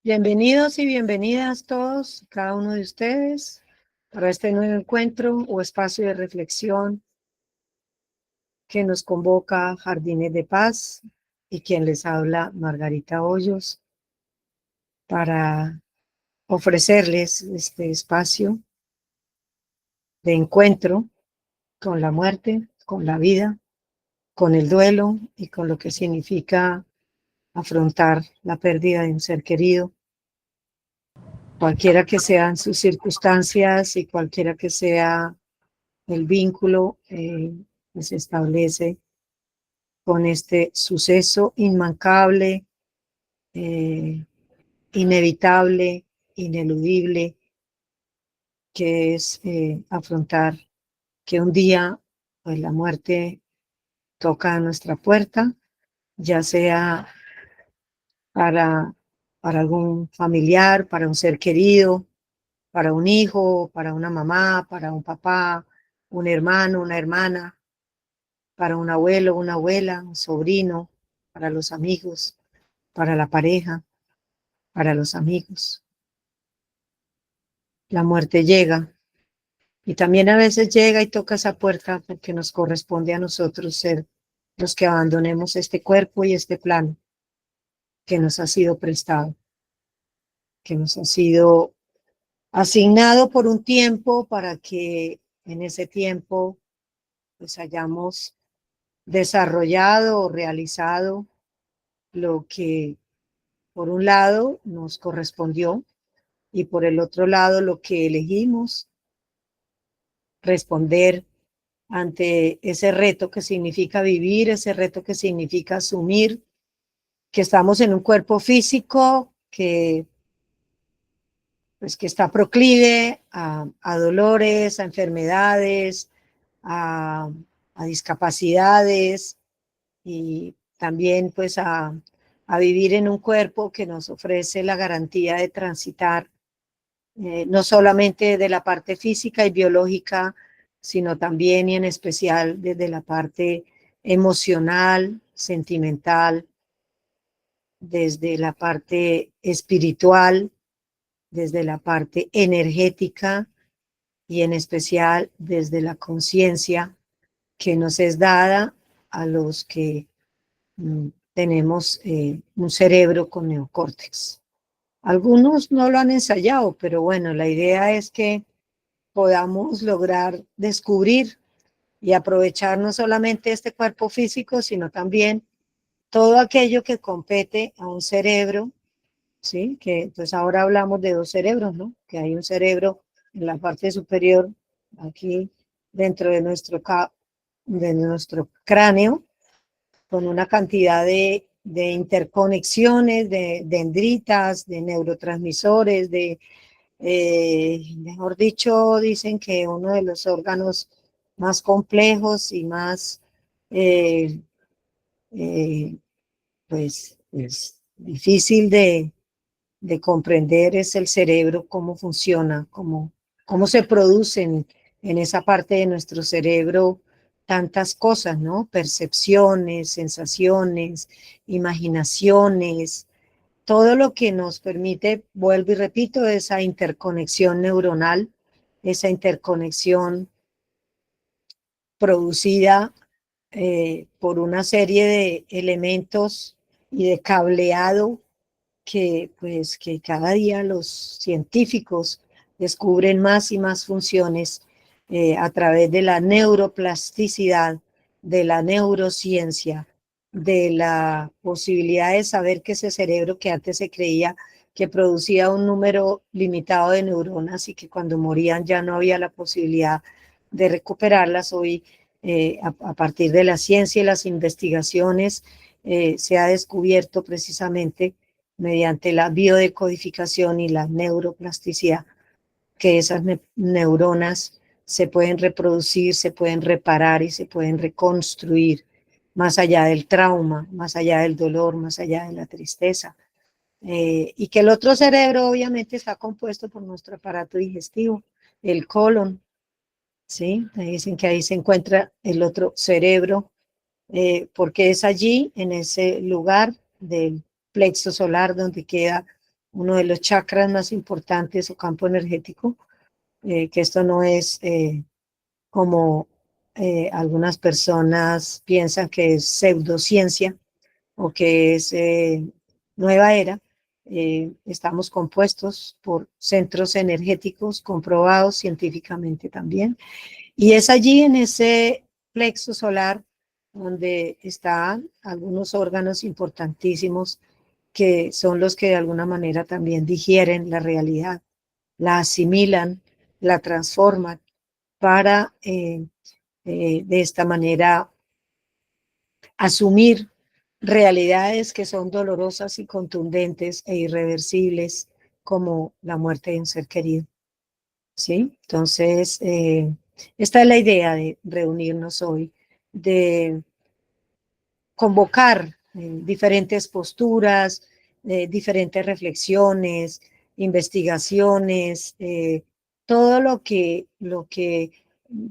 Bienvenidos y bienvenidas todos, cada uno de ustedes, para este nuevo encuentro o espacio de reflexión que nos convoca Jardines de Paz y quien les habla, Margarita Hoyos, para ofrecerles este espacio de encuentro con la muerte, con la vida, con el duelo y con lo que significa afrontar la pérdida de un ser querido, cualquiera que sean sus circunstancias y cualquiera que sea el vínculo que se establece con este suceso inmancable, inevitable, ineludible, que es afrontar que un día pues, la muerte toca a nuestra puerta, ya sea para algún familiar, para un ser querido, para un hijo, para una mamá, para un papá, un hermano, una hermana, para un abuelo, una abuela, un sobrino, para los amigos, para la pareja, para los amigos. La muerte llega y también a veces llega y toca esa puerta porque nos corresponde a nosotros ser los que abandonemos este cuerpo y este plano que nos ha sido prestado, que nos ha sido asignado por un tiempo para que en ese tiempo pues hayamos desarrollado o realizado lo que por un lado nos correspondió y por el otro lado lo que elegimos responder ante ese reto que significa vivir, ese reto que significa asumir que estamos en un cuerpo físico que está proclive a dolores, a enfermedades, a discapacidades y también pues a vivir en un cuerpo que nos ofrece la garantía de transitar no solamente de la parte física y biológica, sino también y en especial desde la parte emocional, sentimental, desde la parte espiritual, desde la parte energética y en especial desde la conciencia que nos es dada a los que tenemos un cerebro con neocórtex. Algunos no lo han ensayado, pero bueno, la idea es que podamos lograr descubrir y aprovechar no solamente este cuerpo físico, sino también todo aquello que compete a un cerebro, ¿sí? Que entonces ahora hablamos de dos cerebros, ¿no? Que hay un cerebro en la parte superior, aquí dentro de nuestro cráneo, con una cantidad de interconexiones, de dendritas, de neurotransmisores, mejor dicho, dicen que uno de los órganos más complejos y más eh, eh, pues difícil de comprender es el cerebro, cómo funciona, cómo se producen en esa parte de nuestro cerebro tantas cosas, ¿no? Percepciones, sensaciones, imaginaciones, todo lo que nos permite, vuelvo y repito, esa interconexión neuronal, esa interconexión producida por una serie de elementos y de cableado que cada día los científicos descubren más y más funciones a través de la neuroplasticidad, de la neurociencia, de la posibilidad de saber que ese cerebro que antes se creía que producía un número limitado de neuronas y que cuando morían ya no había la posibilidad de recuperarlas, hoy a partir de la ciencia y las investigaciones se ha descubierto precisamente mediante la biodecodificación y la neuroplasticidad, que esas neuronas se pueden reproducir, se pueden reparar y se pueden reconstruir más allá del trauma, más allá del dolor, más allá de la tristeza. Y que el otro cerebro obviamente está compuesto por nuestro aparato digestivo, el colon, ¿sí? Dicen que ahí se encuentra el otro cerebro, porque es allí, en ese lugar del plexo solar, donde queda uno de los chakras más importantes o campo energético, que esto no es como algunas personas piensan que es pseudociencia o que es nueva era. Estamos compuestos por centros energéticos comprobados científicamente también. Y es allí en ese plexo solar donde están algunos órganos importantísimos que son los que de alguna manera también digieren la realidad, la asimilan, la transforman para de esta manera asumir realidades que son dolorosas y contundentes e irreversibles como la muerte de un ser querido. ¿Sí? Entonces, esta es la idea de reunirnos hoy, de convocar diferentes posturas, diferentes reflexiones, investigaciones, todo lo que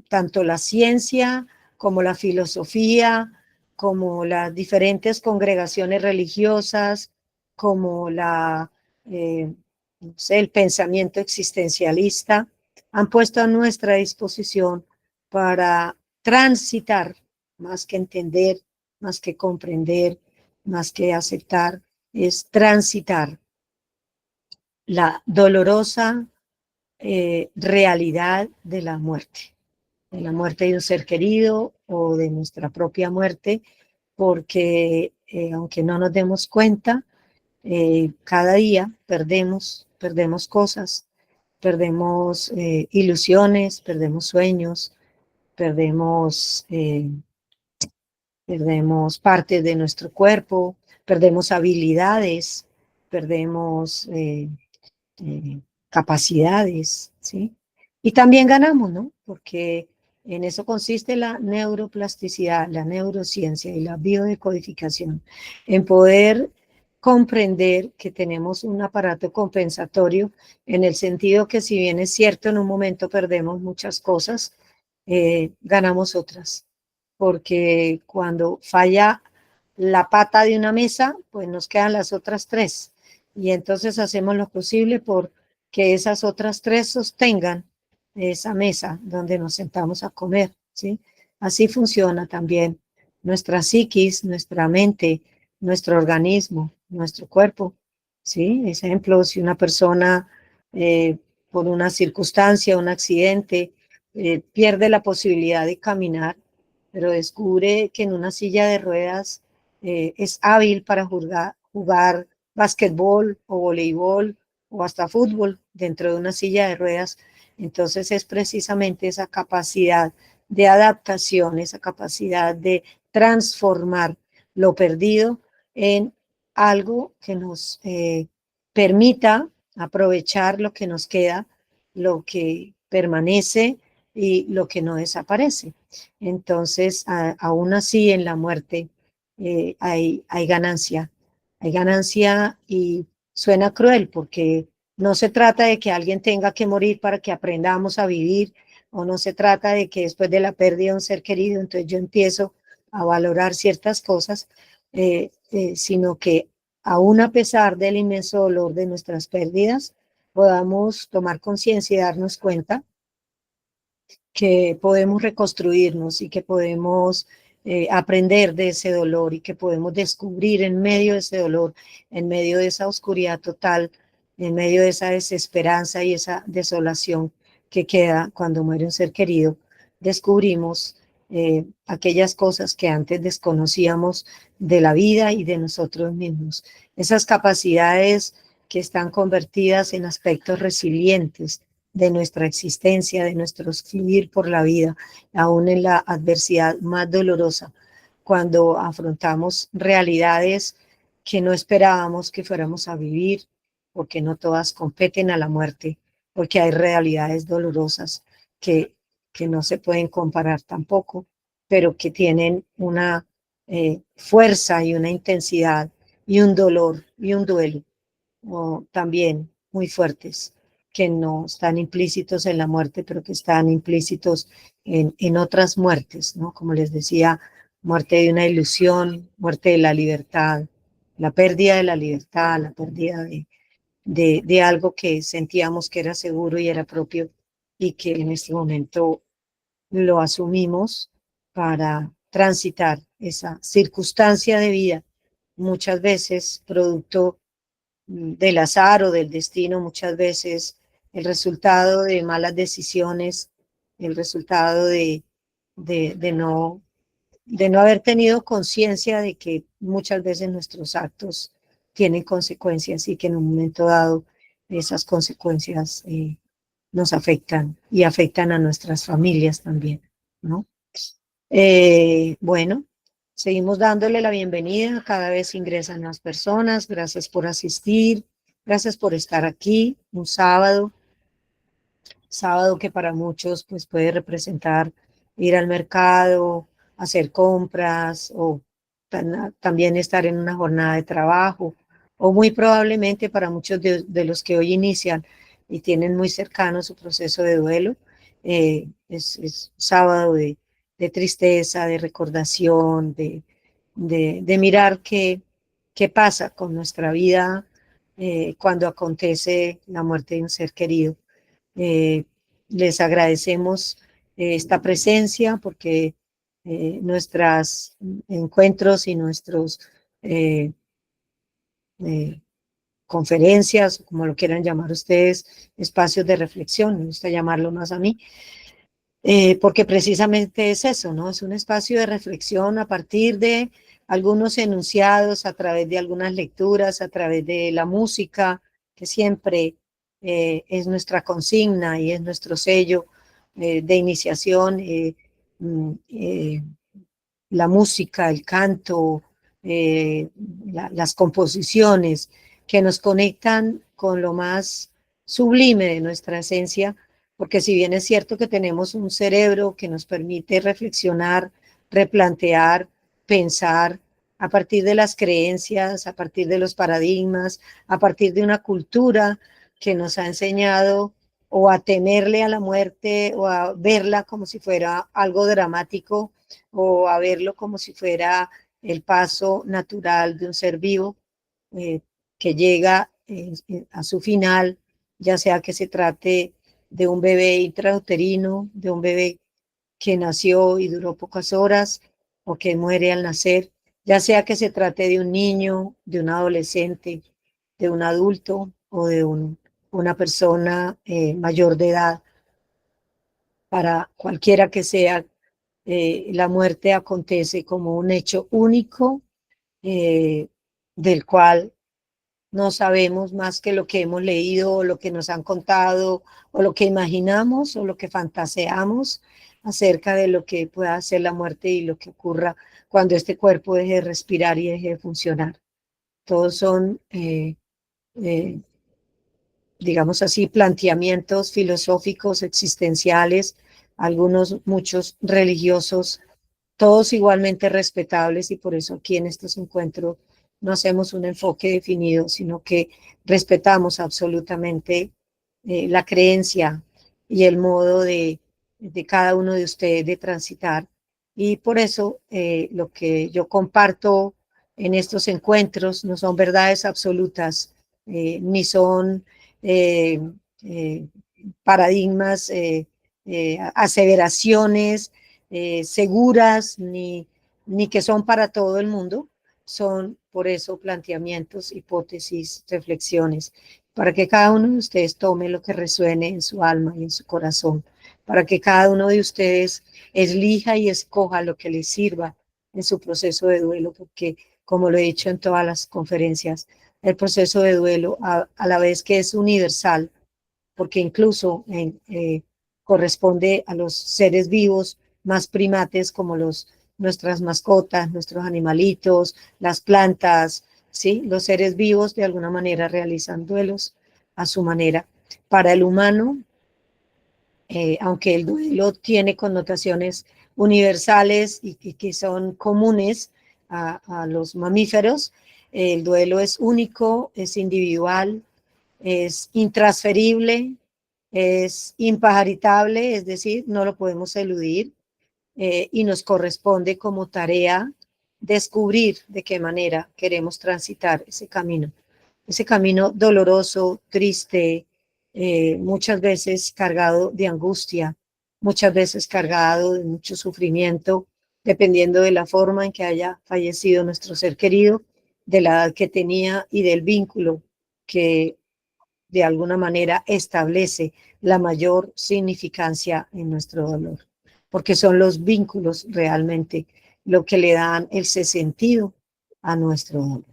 tanto la ciencia como la filosofía, como las diferentes congregaciones religiosas, como no sé, el pensamiento existencialista, han puesto a nuestra disposición para transitar, más que entender, más que comprender, más que aceptar, es transitar la dolorosa realidad de la muerte de un ser querido o de nuestra propia muerte, porque aunque no nos demos cuenta, cada día perdemos cosas, perdemos ilusiones, perdemos sueños, perdemos partes de nuestro cuerpo, perdemos habilidades, perdemos eh, capacidades, ¿sí? Y también ganamos, ¿no? Porque en eso consiste la neuroplasticidad, la neurociencia y la biodecodificación, en poder comprender que tenemos un aparato compensatorio en el sentido que si bien es cierto en un momento perdemos muchas cosas, ganamos otras porque cuando falla la pata de una mesa, pues nos quedan las otras tres. Y entonces hacemos lo posible por que esas otras tres sostengan esa mesa donde nos sentamos a comer, ¿sí? Así funciona también nuestra psiquis, nuestra mente, nuestro organismo, nuestro cuerpo, ¿sí? Ejemplo, si una persona por una circunstancia, un accidente, pierde la posibilidad de caminar, pero descubre que en una silla de ruedas es hábil para jugar básquetbol o voleibol o hasta fútbol dentro de una silla de ruedas. Entonces es precisamente esa capacidad de adaptación, esa capacidad de transformar lo perdido en algo que nos permita aprovechar lo que nos queda, lo que permanece y lo que no desaparece. Entonces, aún así en la muerte hay hay ganancia y suena cruel porque no se trata de que alguien tenga que morir para que aprendamos a vivir o no se trata de que después de la pérdida de un ser querido, entonces yo empiezo a valorar ciertas cosas, sino que aún a pesar del inmenso dolor de nuestras pérdidas, podamos tomar conciencia y darnos cuenta que podemos reconstruirnos y que podemos aprender de ese dolor y que podemos descubrir en medio de ese dolor, en medio de esa oscuridad total, en medio de esa desesperanza y esa desolación que queda cuando muere un ser querido, descubrimos aquellas cosas que antes desconocíamos de la vida y de nosotros mismos. Esas capacidades que están convertidas en aspectos resilientes de nuestra existencia, de nuestro fluir por la vida, aún en la adversidad más dolorosa, cuando afrontamos realidades que no esperábamos que fuéramos a vivir, porque no todas competen a la muerte, porque hay realidades dolorosas que, que no se pueden comparar tampoco, pero que tienen una fuerza y una intensidad y un dolor y un duelo también muy fuertes, que no están implícitos en la muerte, pero que están implícitos en otras muertes, ¿no? Como les decía, muerte de una ilusión, muerte de la libertad, la pérdida de la libertad, la pérdida de algo que sentíamos que era seguro y era propio y que en este momento lo asumimos para transitar esa circunstancia de vida, muchas veces producto del azar o del destino, muchas veces el resultado de malas decisiones, el resultado de no, de no haber tenido conciencia de que muchas veces nuestros actos tienen consecuencias y que en un momento dado esas consecuencias nos afectan y afectan a nuestras familias también, ¿no? Bueno, seguimos dándole la bienvenida, cada vez ingresan más personas, gracias por asistir, gracias por estar aquí un sábado, sábado que para muchos pues puede representar ir al mercado, hacer compras o también estar en una jornada de trabajo o muy probablemente para muchos de los que hoy inician y tienen muy cercano su proceso de duelo, es sábado de tristeza, de recordación, de mirar qué pasa con nuestra vida cuando acontece la muerte de un ser querido. Eh, Les agradecemos esta presencia porque nuestros encuentros y nuestros eh, eh, conferencias, como lo quieran llamar ustedes, espacios de reflexión, me gusta llamarlo más a mí, porque precisamente es eso, ¿no? Es un espacio de reflexión a partir de algunos enunciados, a través de algunas lecturas, a través de la música, que siempre es nuestra consigna y es nuestro sello de iniciación. La música, el canto, las composiciones que nos conectan con lo más sublime de nuestra esencia, porque si bien es cierto que tenemos un cerebro que nos permite reflexionar, replantear, pensar a partir de las creencias, a partir de los paradigmas, a partir de una cultura que nos ha enseñado o a temerle a la muerte o a verla como si fuera algo dramático o a verlo como si fuera el paso natural de un ser vivo eh, que llega a su final, ya sea que se trate de un bebé intrauterino, de un bebé que nació y duró pocas horas o que muere al nacer, ya sea que se trate de un niño, de un adolescente, de un adulto o de una persona mayor de edad, para cualquiera que sea la muerte acontece como un hecho único eh, del cual no sabemos más que lo que hemos leído o lo que nos han contado o lo que imaginamos o lo que fantaseamos acerca de lo que pueda ser la muerte y lo que ocurra cuando este cuerpo deje de respirar y deje de funcionar. Todos son, eh, digamos así, planteamientos filosóficos, existenciales, algunos, muchos religiosos, todos igualmente respetables y por eso aquí en estos encuentros no hacemos un enfoque definido, sino que respetamos absolutamente la creencia y el modo de cada uno de ustedes de transitar. Y por eso lo que yo comparto en estos encuentros no son verdades absolutas, ni son eh, eh, paradigmas, aseveraciones seguras ni que son para todo el mundo, son por eso planteamientos, hipótesis, reflexiones, para que cada uno de ustedes tome lo que resuene en su alma y en su corazón, para que cada uno de ustedes elija y escoja lo que les sirva en su proceso de duelo, porque como lo he dicho en todas las conferencias, el proceso de duelo a la vez que es universal, porque incluso corresponde a los seres vivos más primates como nuestras mascotas, nuestros animalitos, las plantas, ¿sí? Los seres vivos de alguna manera realizan duelos a su manera. Para el humano, aunque el duelo tiene connotaciones universales y que son comunes a los mamíferos, el duelo es único, es individual, es intransferible, es impajaritable, es decir, no lo podemos eludir y nos corresponde como tarea descubrir de qué manera queremos transitar ese camino. ese camino doloroso, triste, muchas veces cargado de angustia, muchas veces cargado de mucho sufrimiento, dependiendo de la forma en que haya fallecido nuestro ser querido, de la edad que tenía y del vínculo que de alguna manera establece la mayor significancia en nuestro dolor, porque son los vínculos realmente lo que le dan ese sentido a nuestro dolor.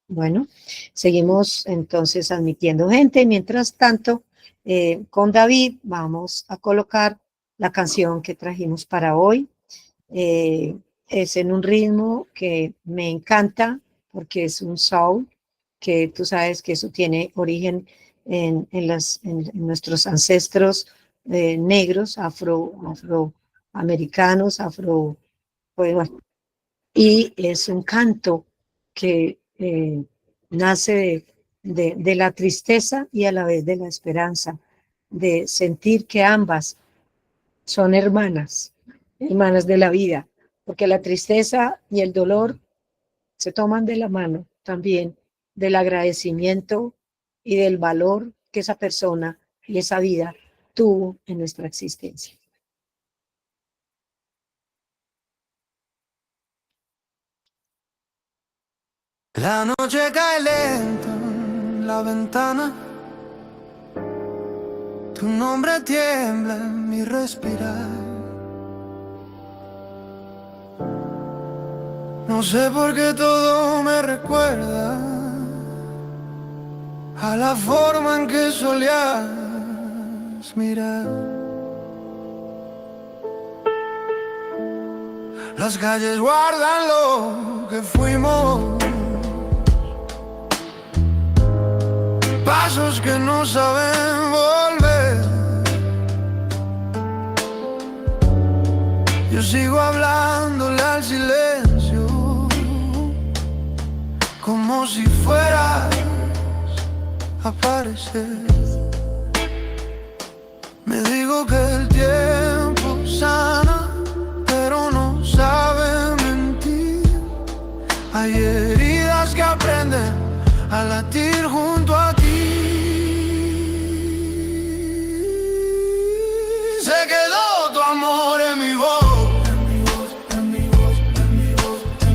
Bueno, seguimos entonces admitiendo gente. Mientras tanto, con David vamos a colocar la canción que trajimos para hoy. Es en un ritmo que me encanta porque es un soul, que tú sabes que eso tiene origen en nuestros ancestros negros, afroamericanos, pues, bueno, y es un canto que nace de la tristeza y a la vez de la esperanza, de sentir que ambas son hermanas, hermanas de la vida, porque la tristeza y el dolor se toman de la mano también del agradecimiento y del valor que esa persona y esa vida tuvo en nuestra existencia. La noche cae lento en la ventana, tu nombre tiembla en mi respirar. No sé por qué todo me recuerda a la forma en que solías mirar. Las calles guardan lo que fuimos, pasos que no saben volver. Yo sigo hablándole al silencio, como si fueras a aparecer. Me digo que el tiempo sana, pero no sabe mentir. Hay heridas que aprenden a latir junto a ti. Se quedó tu amor en mi voz, en mi voz, en mi voz, en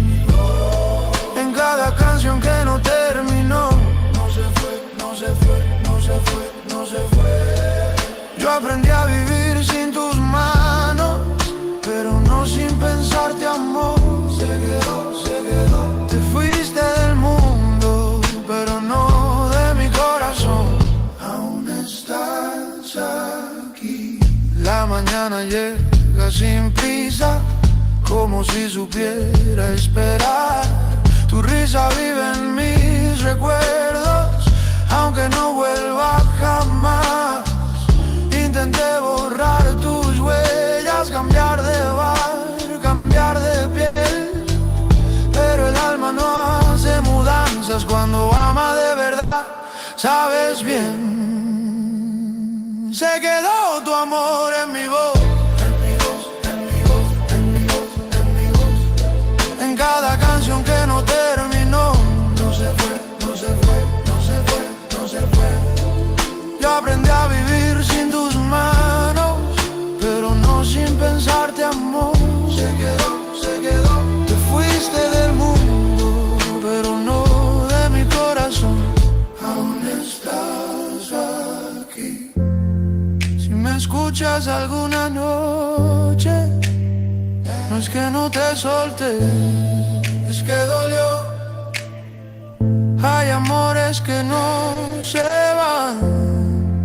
mi voz. En cada canción que no terminó. No se fue, no se fue, no se fue, no se fue. Yo aprendí a vivir sin tus manos, pero no sin pensarte, amor. Se quedó, se quedó. Te fuiste del mundo, pero no de mi corazón. Aún estás aquí. La mañana llega sin prisa, como si supiera esperar. Tu risa vive en mis recuerdos, aunque no vuelva jamás. Intenté borrar tus huellas, cambiar de bar, cambiar de piel, pero el alma no hace mudanzas cuando ama de verdad. Sabes bien, se quedó tu amor en mi voz, en mi voz, en mi voz, en mi voz, en mi voz. En cada canción que no terminó. No se fue, no se fue, no se fue, no se fue. Yo aprendí a vivir sin tus manos, pero no sin pensarte, amor. Se quedó, se quedó. Te fuiste del mundo, pero no de mi corazón. Aún estás aquí. Si me escuchas alguna noche, no es que no te solté, es que dolió. Hay amores que no se van,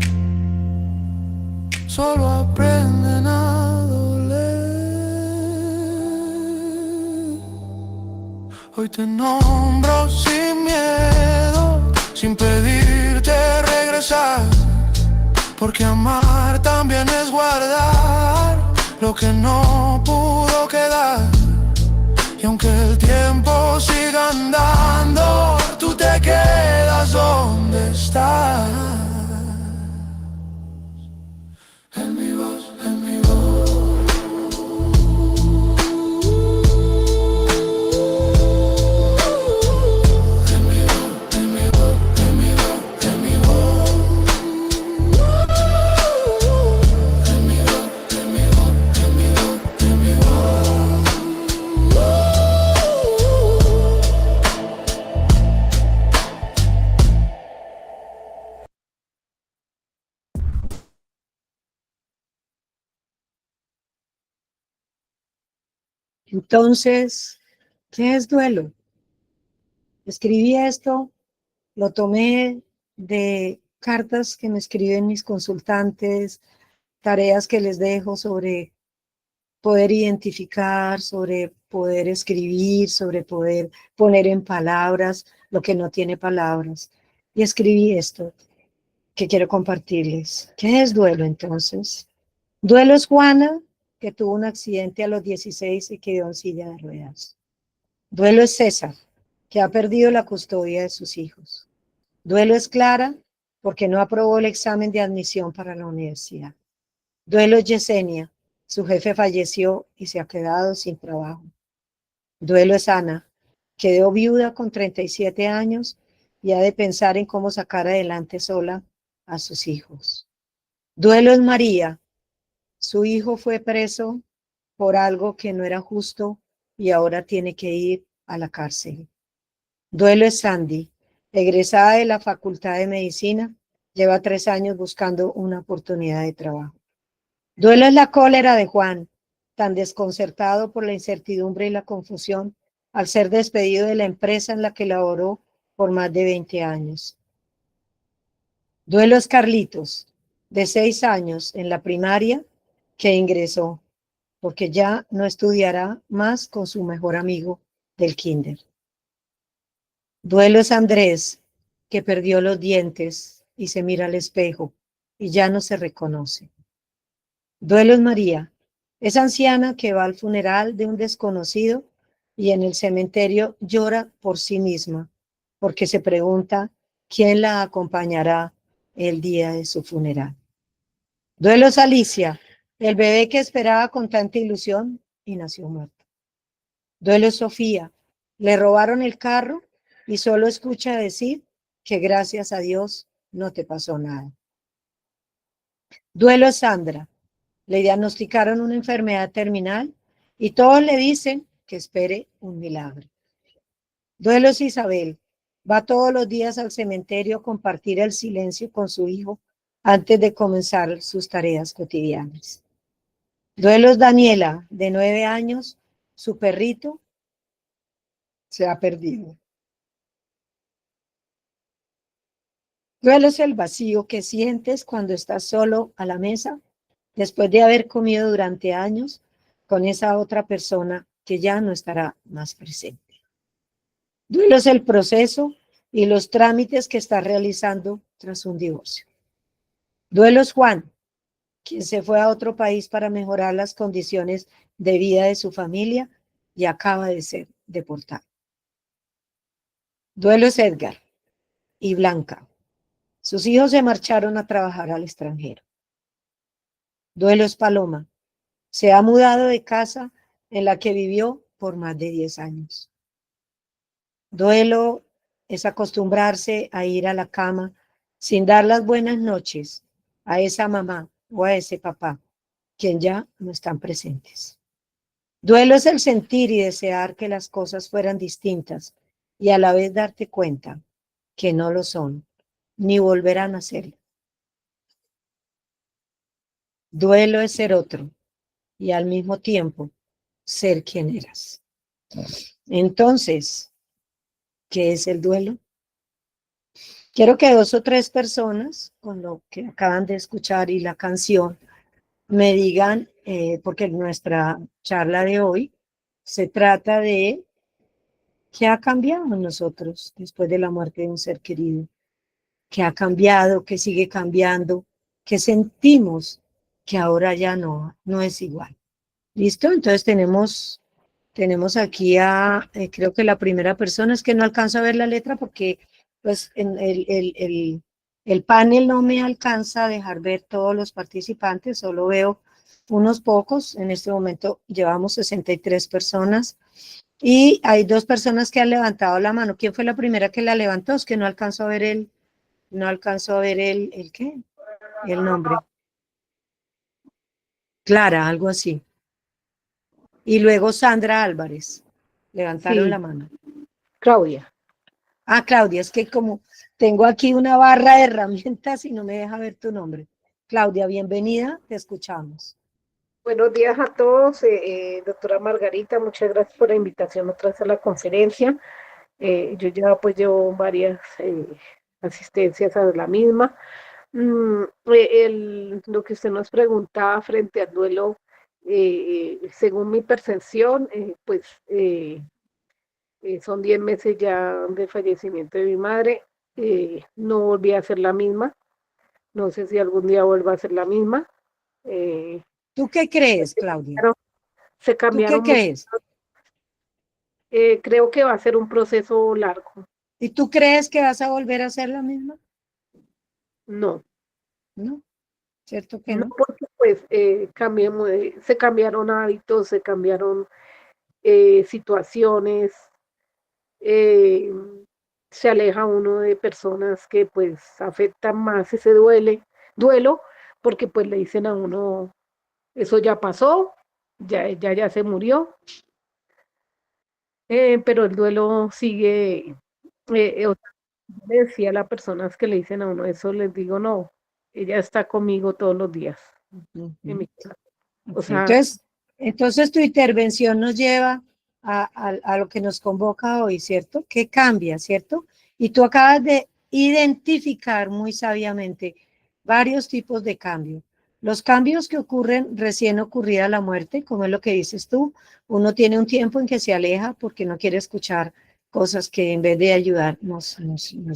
solo aprenden a doler. Hoy te nombro sin miedo, sin pedirte regresar, porque amar también es guardar lo que no pudo quedar. Y aunque el tiempo siga andando, tú te quedas donde estás. En mi voz, en mi voz. En mi voz, en mi voz, en mi Entonces, ¿qué es duelo? Escribí esto, lo tomé de cartas que me escriben mis consultantes, tareas que les dejo sobre poder identificar, sobre poder escribir, sobre poder poner en palabras lo que no tiene palabras. Y escribí esto que quiero compartirles. ¿Qué es duelo entonces? Duelo es Juana, que tuvo un accidente a los 16 y quedó en silla de ruedas. Duelo es César, que ha perdido la custodia de sus hijos. Duelo es Clara, porque no aprobó el examen de admisión para la universidad. Duelo es Yesenia, su jefe falleció y se ha quedado sin trabajo. Duelo es Ana, quedó viuda con 37 años y ha de pensar en cómo sacar adelante sola a sus hijos. Duelo es María, su hijo fue preso por algo que no era justo y ahora tiene que ir a la cárcel. Duelo es Sandy, egresada de la Facultad de Medicina, lleva 3 años buscando una oportunidad de trabajo. Duelo es la cólera de Juan, tan desconcertado por la incertidumbre y la confusión al ser despedido de la empresa en la que laboró por más de 20 años. Duelo es Carlitos, de 6 años en la primaria, que ingresó, porque ya no estudiará más con su mejor amigo del kinder. Duelo es Andrés, que perdió los dientes y se mira al espejo y ya no se reconoce. Duelo es María, esa anciana que va al funeral de un desconocido y en el cementerio llora por sí misma, porque se pregunta quién la acompañará el día de su funeral. Duelo es Alicia, el bebé que esperaba con tanta ilusión y nació muerto. Duelo es Sofía, le robaron el carro y solo escucha decir que gracias a Dios no te pasó nada. Duelo es Sandra, le diagnosticaron una enfermedad terminal y todos le dicen que espere un milagro. Duelo es Isabel, va todos los días al cementerio a compartir el silencio con su hijo antes de comenzar sus tareas cotidianas. Duelo es Daniela, de 9 años, su perrito se ha perdido. Duelo es el vacío que sientes cuando estás solo a la mesa después de haber comido durante años con esa otra persona que ya no estará más presente. Duelo es el proceso y los trámites que está realizando tras un divorcio. Duelo es Juan, quien se fue a otro país para mejorar las condiciones de vida de su familia y acaba de ser deportado. Duelo es Edgar y Blanca. Sus hijos se marcharon a trabajar al extranjero. Duelo es Paloma. Se ha mudado de casa en la que vivió por más de 10 años. Duelo es acostumbrarse a ir a la cama sin dar las buenas noches a esa mamá o a ese papá, quien ya no están presentes. Duelo es el sentir y desear que las cosas fueran distintas y a la vez darte cuenta que no lo son, ni volverán a serlo. Duelo es ser otro y al mismo tiempo ser quien eras. Entonces, ¿qué es el duelo? Quiero que 2 o 3 personas, con lo que acaban de escuchar y la canción, me digan, porque nuestra charla de hoy se trata de qué ha cambiado en nosotros después de la muerte de un ser querido, qué ha cambiado, qué sigue cambiando, qué sentimos que ahora ya no es igual. ¿Listo? Entonces tenemos aquí a, creo que la primera persona, es que no alcanzo a ver la letra porque pues en el panel no me alcanza a dejar ver todos los participantes, solo veo unos pocos. En este momento llevamos 63 personas y hay 2 personas que han levantado la mano. ¿Quién fue la primera que la levantó? Es que no alcanzo a ver el ¿qué? El nombre. Clara, algo así. Y luego Sandra Álvarez. Levantaron la Sí, mano. Claudia. Ah, Claudia, es que como tengo aquí una barra de herramientas y no me deja ver tu nombre. Claudia, bienvenida, te escuchamos. Buenos días a todos, doctora Margarita, muchas gracias por la invitación otra vez a la conferencia. Yo ya pues llevo varias asistencias a la misma. Lo que usted nos preguntaba frente al duelo, según mi percepción, son 10 meses ya de fallecimiento de mi madre. No volví a ser la misma, no sé si algún día vuelva a ser la misma. Eh, ¿Tú qué crees, Claudia? Se ¿Tú qué cambiaron mucho. crees? Creo que va a ser un proceso largo. ¿Y tú crees que vas a volver a ser la misma? No, No, ¿cierto que no no? porque pues se cambiaron hábitos, se cambiaron situaciones, eh, se aleja uno de personas que pues afectan más ese duelo, porque pues le dicen a uno, eso ya pasó, ya se murió, pero el duelo sigue. Otra vez le decía a las personas que le dicen a uno eso, les digo, no, ella está conmigo todos los días en Ujú. mi casa. O Ok, sea, entonces tu intervención nos lleva a lo que nos convoca hoy, ¿cierto? ¿Qué cambia, cierto? Y tú acabas de identificar muy sabiamente varios tipos de cambio. Los cambios que ocurren recién ocurrida la muerte, como es lo que dices tú, uno tiene un tiempo en que se aleja porque no quiere escuchar cosas que en vez de ayudar nos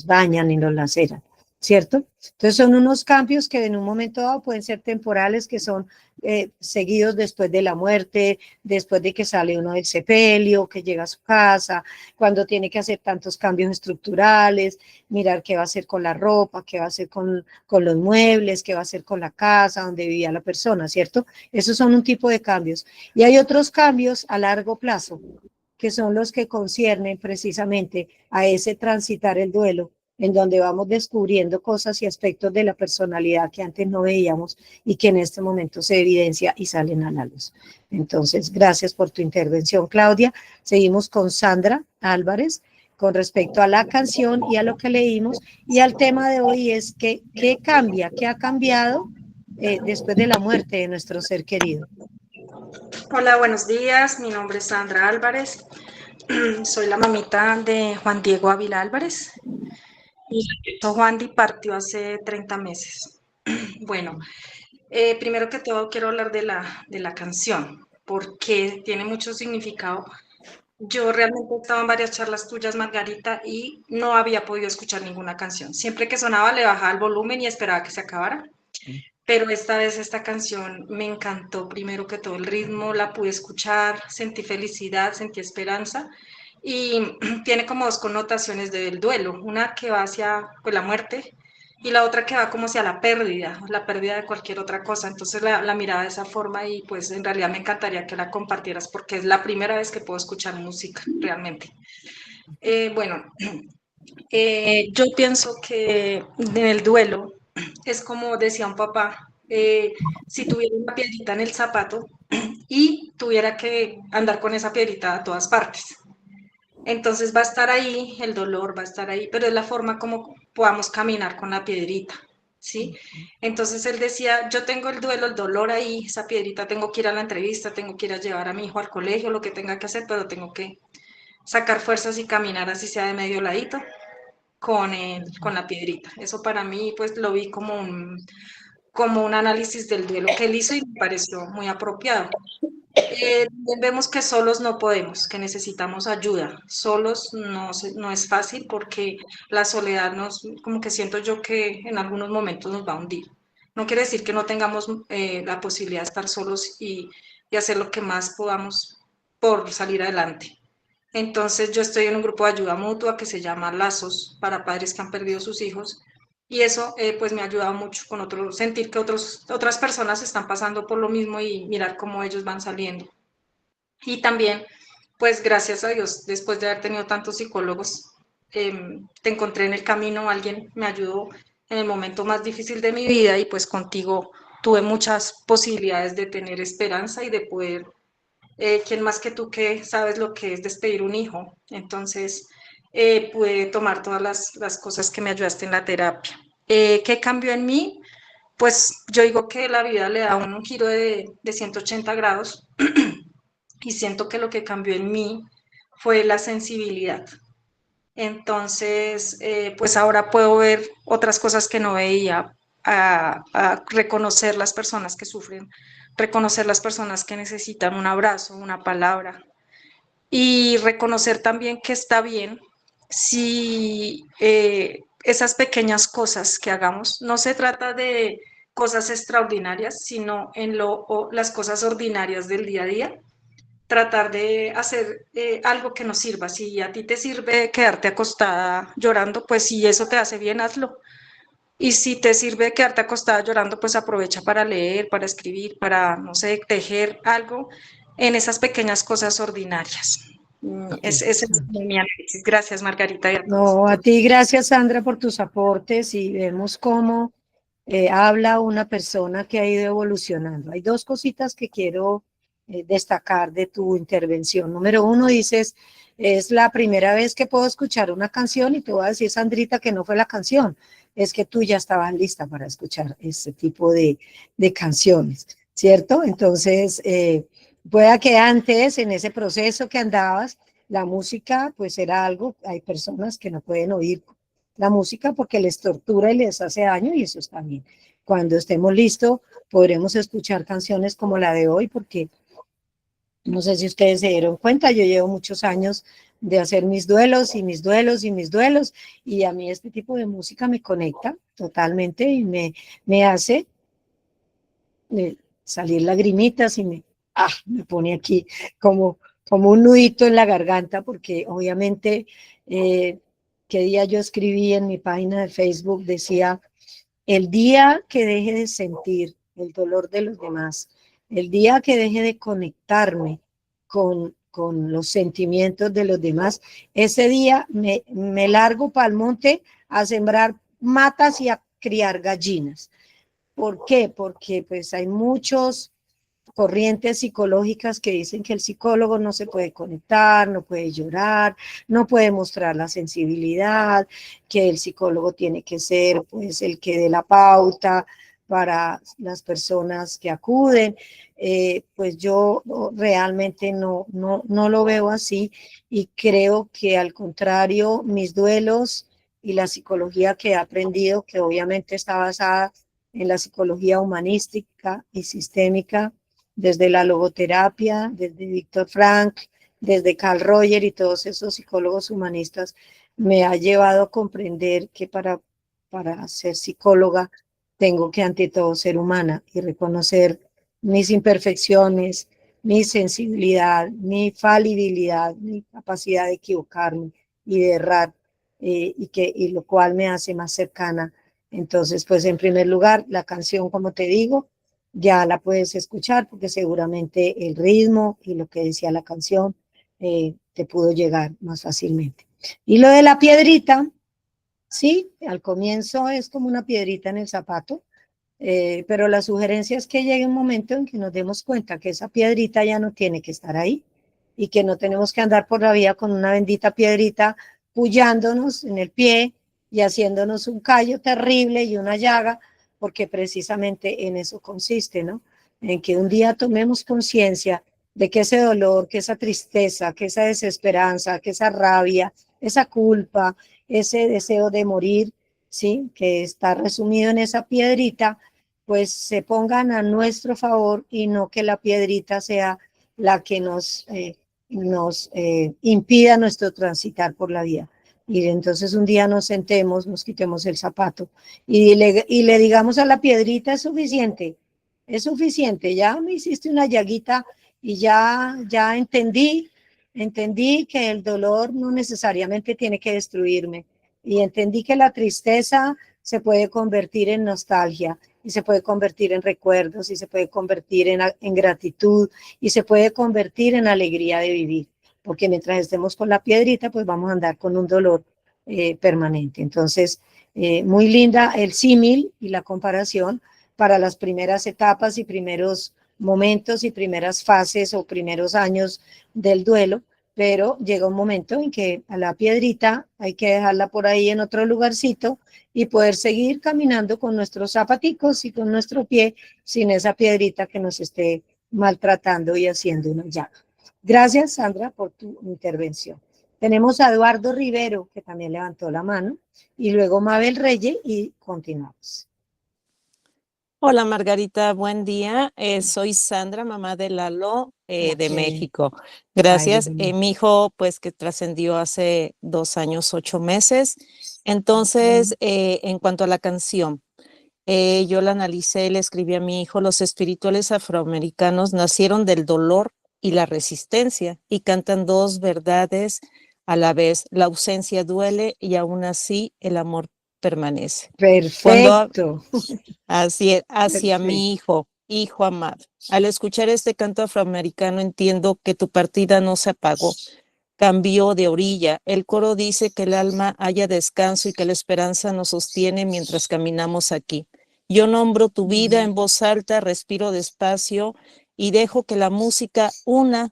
dañan y nos laceran, ¿cierto? Entonces son unos cambios que en un momento dado pueden ser temporales, que son seguidos después de la muerte, después de que sale uno del sepelio, que llega a su casa, cuando tiene que hacer tantos cambios estructurales, mirar qué va a hacer con la ropa, qué va a hacer con los muebles, qué va a hacer con la casa donde vivía la persona, ¿cierto? Esos son un tipo de cambios. Y hay otros cambios a largo plazo, que son los que conciernen precisamente a ese transitar el duelo, en donde vamos descubriendo cosas y aspectos de la personalidad que antes no veíamos y que en este momento se evidencia y salen a la luz. Entonces, gracias por tu intervención, Claudia. Seguimos con Sandra Álvarez con respecto a la canción y a lo que leímos. Y al tema de hoy es que, ¿qué cambia? ¿Qué ha cambiado después de la muerte de nuestro ser querido? Hola, buenos días. Mi nombre es Sandra Álvarez. Soy la mamita de Juan Diego Ávila Álvarez. Y Juan Di partió hace 30 meses. Bueno, primero que todo quiero hablar de la canción, porque tiene mucho significado. Yo realmente he estado en varias charlas tuyas, Margarita, y no había podido escuchar ninguna canción. Siempre que sonaba le bajaba el volumen y esperaba que se acabara. Pero esta vez esta canción me encantó, primero que todo el ritmo, la pude escuchar, sentí felicidad, sentí esperanza y tiene como dos connotaciones del duelo, una que va hacia pues, la muerte y la otra que va como hacia la pérdida de cualquier otra cosa. Entonces la miraba de esa forma y pues en realidad me encantaría que la compartieras porque es la primera vez que puedo escuchar música realmente. Bueno, yo pienso que en el duelo es como decía un papá, si tuviera una piedrita en el zapato y tuviera que andar con esa piedrita a todas partes. Entonces va a estar ahí, el dolor va a estar ahí, pero es la forma como podamos caminar con la piedrita, ¿sí? Entonces él decía, yo tengo el duelo, el dolor ahí, esa piedrita, tengo que ir a la entrevista, tengo que ir a llevar a mi hijo al colegio, lo que tenga que hacer, pero tengo que sacar fuerzas y caminar así sea de medio ladito con la piedrita. Eso para mí, pues lo vi como un análisis del duelo que él hizo y me pareció muy apropiado. También vemos que solos no podemos, que necesitamos ayuda. Solos no es fácil porque la soledad como que siento yo que en algunos momentos nos va a hundir. No quiere decir que no tengamos la posibilidad de estar solos y hacer lo que más podamos por salir adelante. Entonces yo estoy en un grupo de ayuda mutua que se llama Lazos para padres que han perdido sus hijos y eso pues me ha ayudado mucho con sentir que otras personas están pasando por lo mismo y mirar cómo ellos van saliendo. Y también pues gracias a Dios, después de haber tenido tantos psicólogos, te encontré en el camino, alguien me ayudó en el momento más difícil de mi vida y pues contigo tuve muchas posibilidades de tener esperanza y de poder ¿quién más que tú que sabes lo que es despedir un hijo? Entonces, pude tomar todas las cosas que me ayudaste en la terapia. ¿Qué cambió en mí? pues yo digo que la vida le da un giro de 180 grados y siento que lo que cambió en mí fue la sensibilidad. Entonces, pues ahora puedo ver otras cosas que no veía, a reconocer las personas que sufren, reconocer las personas que necesitan un abrazo, una palabra, y reconocer también que está bien si esas pequeñas cosas que hagamos, no se trata de cosas extraordinarias, sino en las cosas ordinarias del día a día, tratar de hacer algo que nos sirva. Si a ti te sirve quedarte acostada llorando, pues si eso te hace bien, hazlo. Y si te sirve quedarte acostada llorando, pues aprovecha para leer, para escribir, para, no sé, tejer algo en esas pequeñas cosas ordinarias. Ok, Ese es mi análisis. Gracias, Margarita, y a todos. no, a ti gracias, Sandra, por tus aportes y vemos cómo habla una persona que ha ido evolucionando. Hay dos cositas que quiero destacar de tu intervención. Número uno, dices, es la primera vez que puedo escuchar una canción y te voy a decir, Sandrita, que no fue la canción, es que tú ya estabas lista para escuchar este tipo de canciones, ¿cierto? Entonces, pueda que antes, en ese proceso que andabas, la música, pues era algo, hay personas que no pueden oír la música porque les tortura y les hace daño y eso está bien. Cuando estemos listos, podremos escuchar canciones como la de hoy porque no sé si ustedes se dieron cuenta, yo llevo muchos años de hacer mis duelos y mis duelos y mis duelos y a mí este tipo de música me conecta totalmente y me hace salir lagrimitas y me pone aquí como, como un nudito en la garganta, porque obviamente, que día yo escribí en mi página de Facebook, decía, el día que deje de sentir el dolor de los demás, el día que deje de conectarme con los sentimientos de los demás, ese día me largo para el monte a sembrar matas y a criar gallinas. ¿Por qué? Porque pues hay muchos corrientes psicológicas que dicen que el psicólogo no se puede conectar, no puede llorar, no puede mostrar la sensibilidad, que el psicólogo tiene que ser pues el que dé la pauta para las personas que acuden. Pues yo realmente no lo veo así y creo que al contrario, mis duelos y la psicología que he aprendido, que obviamente está basada en la psicología humanística y sistémica, desde la logoterapia, desde Víctor Frank, desde Carl Rogers y todos esos psicólogos humanistas, me ha llevado a comprender que para ser psicóloga tengo que ante todo ser humana y reconocer mis imperfecciones, mi sensibilidad, mi falibilidad, mi capacidad de equivocarme y de errar, y lo cual me hace más cercana. Entonces, pues en primer lugar, la canción, como te digo, ya la puedes escuchar porque seguramente el ritmo y lo que decía la canción te pudo llegar más fácilmente. Y lo de la piedrita, sí, al comienzo es como una piedrita en el zapato, pero la sugerencia es que llegue un momento en que nos demos cuenta que esa piedrita ya no tiene que estar ahí y que no tenemos que andar por la vida con una bendita piedrita puyándonos en el pie y haciéndonos un callo terrible y una llaga, porque precisamente en eso consiste, ¿no? En que un día tomemos conciencia de que ese dolor, que esa tristeza, que esa desesperanza, que esa rabia, esa culpa, ese deseo de morir, ¿sí? Que está resumido en esa piedrita, pues se pongan a nuestro favor y no que la piedrita sea la que nos impida nuestro transitar por la vida. Y entonces un día nos sentemos, nos quitemos el zapato y le digamos a la piedrita, es suficiente, ya me hiciste una llaguita y ya entendí que el dolor no necesariamente tiene que destruirme y entendí que la tristeza se puede convertir en nostalgia y se puede convertir en recuerdos y se puede convertir en gratitud y se puede convertir en alegría de vivir, porque mientras estemos con la piedrita, pues vamos a andar con un dolor permanente. Entonces, muy linda el símil y la comparación para las primeras etapas y primeros momentos y primeras fases o primeros años del duelo, pero llega un momento en que a la piedrita hay que dejarla por ahí en otro lugarcito y poder seguir caminando con nuestros zapaticos y con nuestro pie sin esa piedrita que nos esté maltratando y haciendo una llaga. Gracias, Sandra, por tu intervención. Tenemos a Eduardo Rivero, que también levantó la mano, y luego Mabel Reyes, y continuamos. Hola Margarita, buen día. Soy Sandra, mamá de Lalo, de México. Gracias. Mi hijo, pues que trascendió hace 2 años, 8 meses. Entonces, en cuanto a la canción, yo la analicé y le escribí a mi hijo: los espirituales afroamericanos nacieron del dolor y la resistencia y cantan 2 verdades a la vez. La ausencia duele y aún así el amor permanece. Perfecto. Hacia Perfecto. mi hijo amado. Al escuchar este canto afroamericano entiendo que tu partida no se apagó, cambió de orilla. El coro dice que el alma haya descanso y que la esperanza nos sostiene mientras caminamos aquí. Yo nombro tu vida en voz alta, respiro despacio y dejo que la música una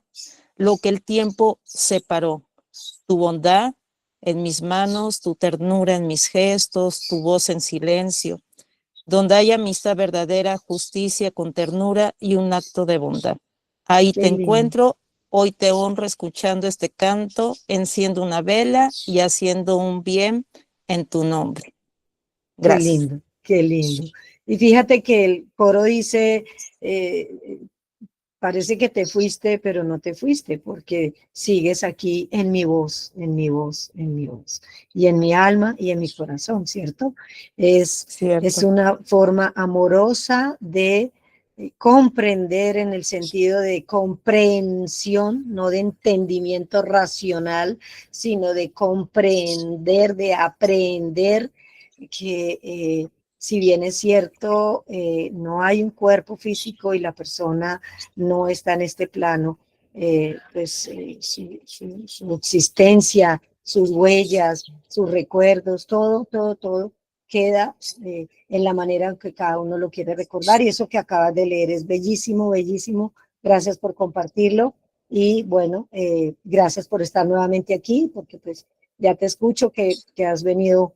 lo que el tiempo separó. Tu bondad en mis manos, tu ternura en mis gestos, tu voz en silencio. Donde hay amistad verdadera, justicia con ternura y un acto de bondad. Ahí te encuentro, hoy te honro escuchando este canto, enciendo una vela y haciendo un bien en tu nombre. Gracias. Qué lindo, qué lindo. Y fíjate que el coro dice, parece que te fuiste, pero no te fuiste, porque sigues aquí en mi voz, en mi voz, en mi voz, y en mi alma y en mi corazón, ¿cierto? Es una forma amorosa de comprender, en el sentido de comprensión, no de entendimiento racional, sino de comprender, de aprender que si bien es cierto, no hay un cuerpo físico y la persona no está en este plano, su existencia, sus huellas, sus recuerdos, todo queda en la manera en que cada uno lo quiere recordar, y eso que acabas de leer es bellísimo, bellísimo. Gracias por compartirlo y bueno, gracias por estar nuevamente aquí, porque pues ya te escucho que has venido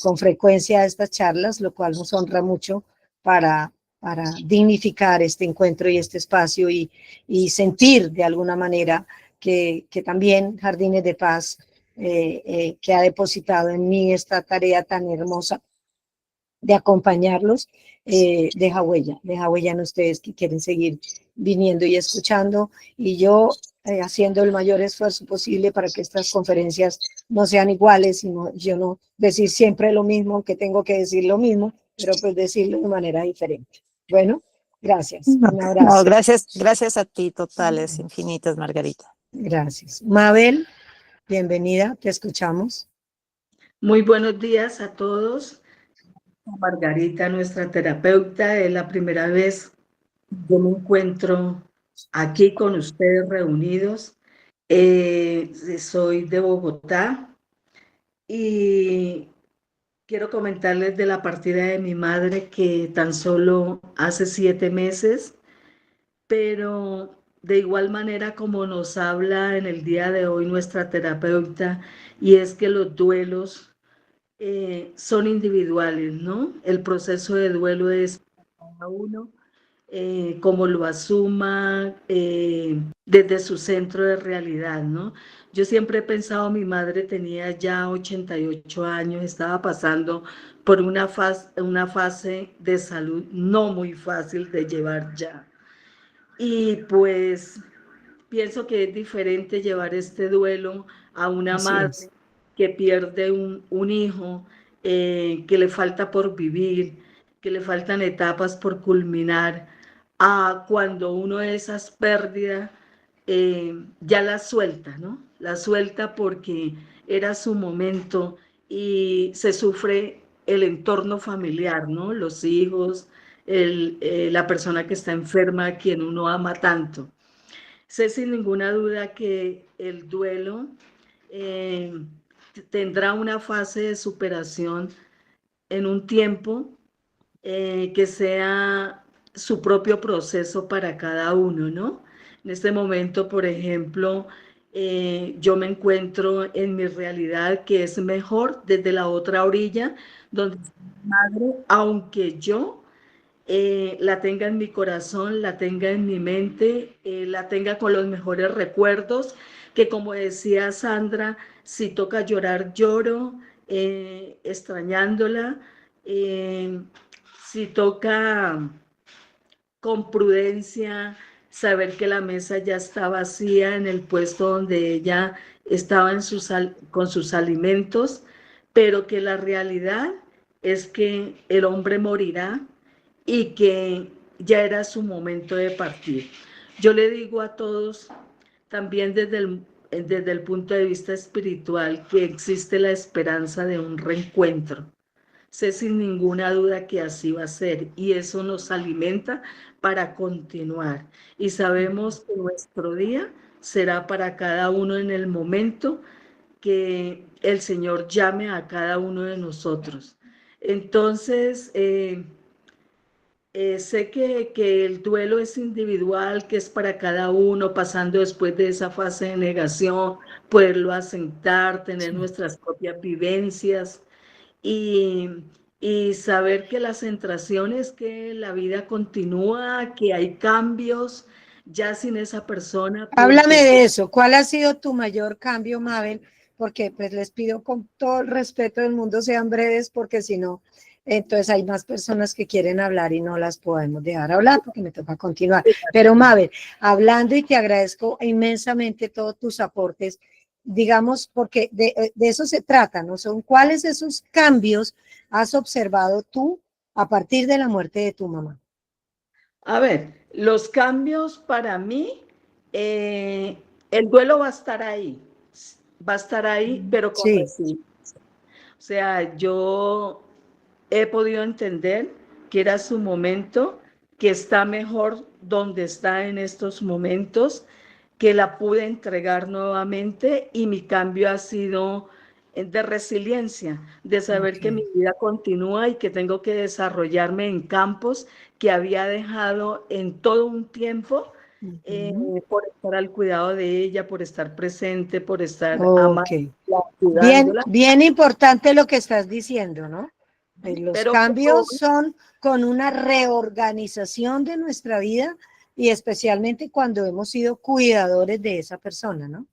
con frecuencia a estas charlas, lo cual nos honra mucho para dignificar este encuentro y este espacio y sentir de alguna manera que también Jardines de Paz, que ha depositado en mí esta tarea tan hermosa de acompañarlos, deja huella en ustedes que quieren seguir viniendo y escuchando, y yo haciendo el mayor esfuerzo posible para que estas conferencias no sean iguales, sino yo no decir siempre lo mismo, que tengo que decir lo mismo, pero pues decirlo de manera diferente. Bueno, gracias. Un abrazo. No, gracias a ti, totales, infinitas, Margarita. Gracias. Mabel, bienvenida, te escuchamos. Muy buenos días a todos. Margarita, nuestra terapeuta, es la primera vez que yo me encuentro aquí con ustedes reunidos. Soy de Bogotá y quiero comentarles de la partida de mi madre, que tan solo hace 7 meses, pero de igual manera como nos habla en el día de hoy nuestra terapeuta, y es que los duelos son individuales, ¿no? El proceso de duelo es cada uno, como lo asuma desde su centro de realidad, ¿no? Yo siempre he pensado, mi madre tenía ya 88 años, estaba pasando por una fase de salud no muy fácil de llevar ya. Y pues pienso que es diferente llevar este duelo a una madre que pierde un hijo, que le falta por vivir, que le faltan etapas por culminar, a cuando uno de esas pérdidas ya la suelta, ¿no? La suelta porque era su momento y se sufre el entorno familiar, ¿no? Los hijos, la persona que está enferma, a quien uno ama tanto. Sé sin ninguna duda que el duelo tendrá una fase de superación en un tiempo que sea su propio proceso para cada uno, ¿no? En este momento, por ejemplo, yo me encuentro en mi realidad, que es mejor desde la otra orilla, donde mi madre, aunque yo la tenga en mi corazón, la tenga en mi mente, la tenga con los mejores recuerdos, que como decía Sandra, si toca llorar, lloro, extrañándola, si toca con prudencia, saber que la mesa ya está vacía en el puesto donde ella estaba con sus alimentos, pero que la realidad es que el hombre morirá y que ya era su momento de partir. Yo le digo a todos, también desde el punto de vista espiritual, que existe la esperanza de un reencuentro. Sé sin ninguna duda que así va a ser y eso nos alimenta para continuar. Y sabemos que nuestro día será para cada uno en el momento que el Señor llame a cada uno de nosotros. Entonces, sé que el duelo es individual, que es para cada uno, pasando después de esa fase de negación, poderlo asentar, tener nuestras propias vivencias y, y saber que la centración es que la vida continúa, que hay cambios ya sin esa persona, Háblame porque de eso. ¿Cuál ha sido tu mayor cambio, Mabel? Porque pues les pido con todo el respeto del mundo sean breves, porque si no, entonces hay más personas que quieren hablar y no las podemos dejar hablar porque me toca continuar. Pero Mabel, hablando y te agradezco inmensamente todos tus aportes, digamos, porque de eso se trata, ¿no? Son cuáles esos cambios has observado tú a partir de la muerte de tu mamá. a ver, los cambios para mí, el duelo va a estar ahí, pero con Sí, resiliencia. O sea, yo he podido entender que era su momento, que está mejor donde está en estos momentos, que la pude entregar nuevamente y mi cambio ha sido de resiliencia, de saber que mi ok. vida continúa y que tengo que desarrollarme en campos que había dejado en todo un tiempo, Ujú. por estar al cuidado de ella, por estar presente, por estar Ok. amándola, Bien, ayudándola, bien importante lo que estás diciendo, ¿no? Los pero que cambios son con una reorganización de nuestra vida y especialmente cuando hemos sido cuidadores de esa persona, ¿no?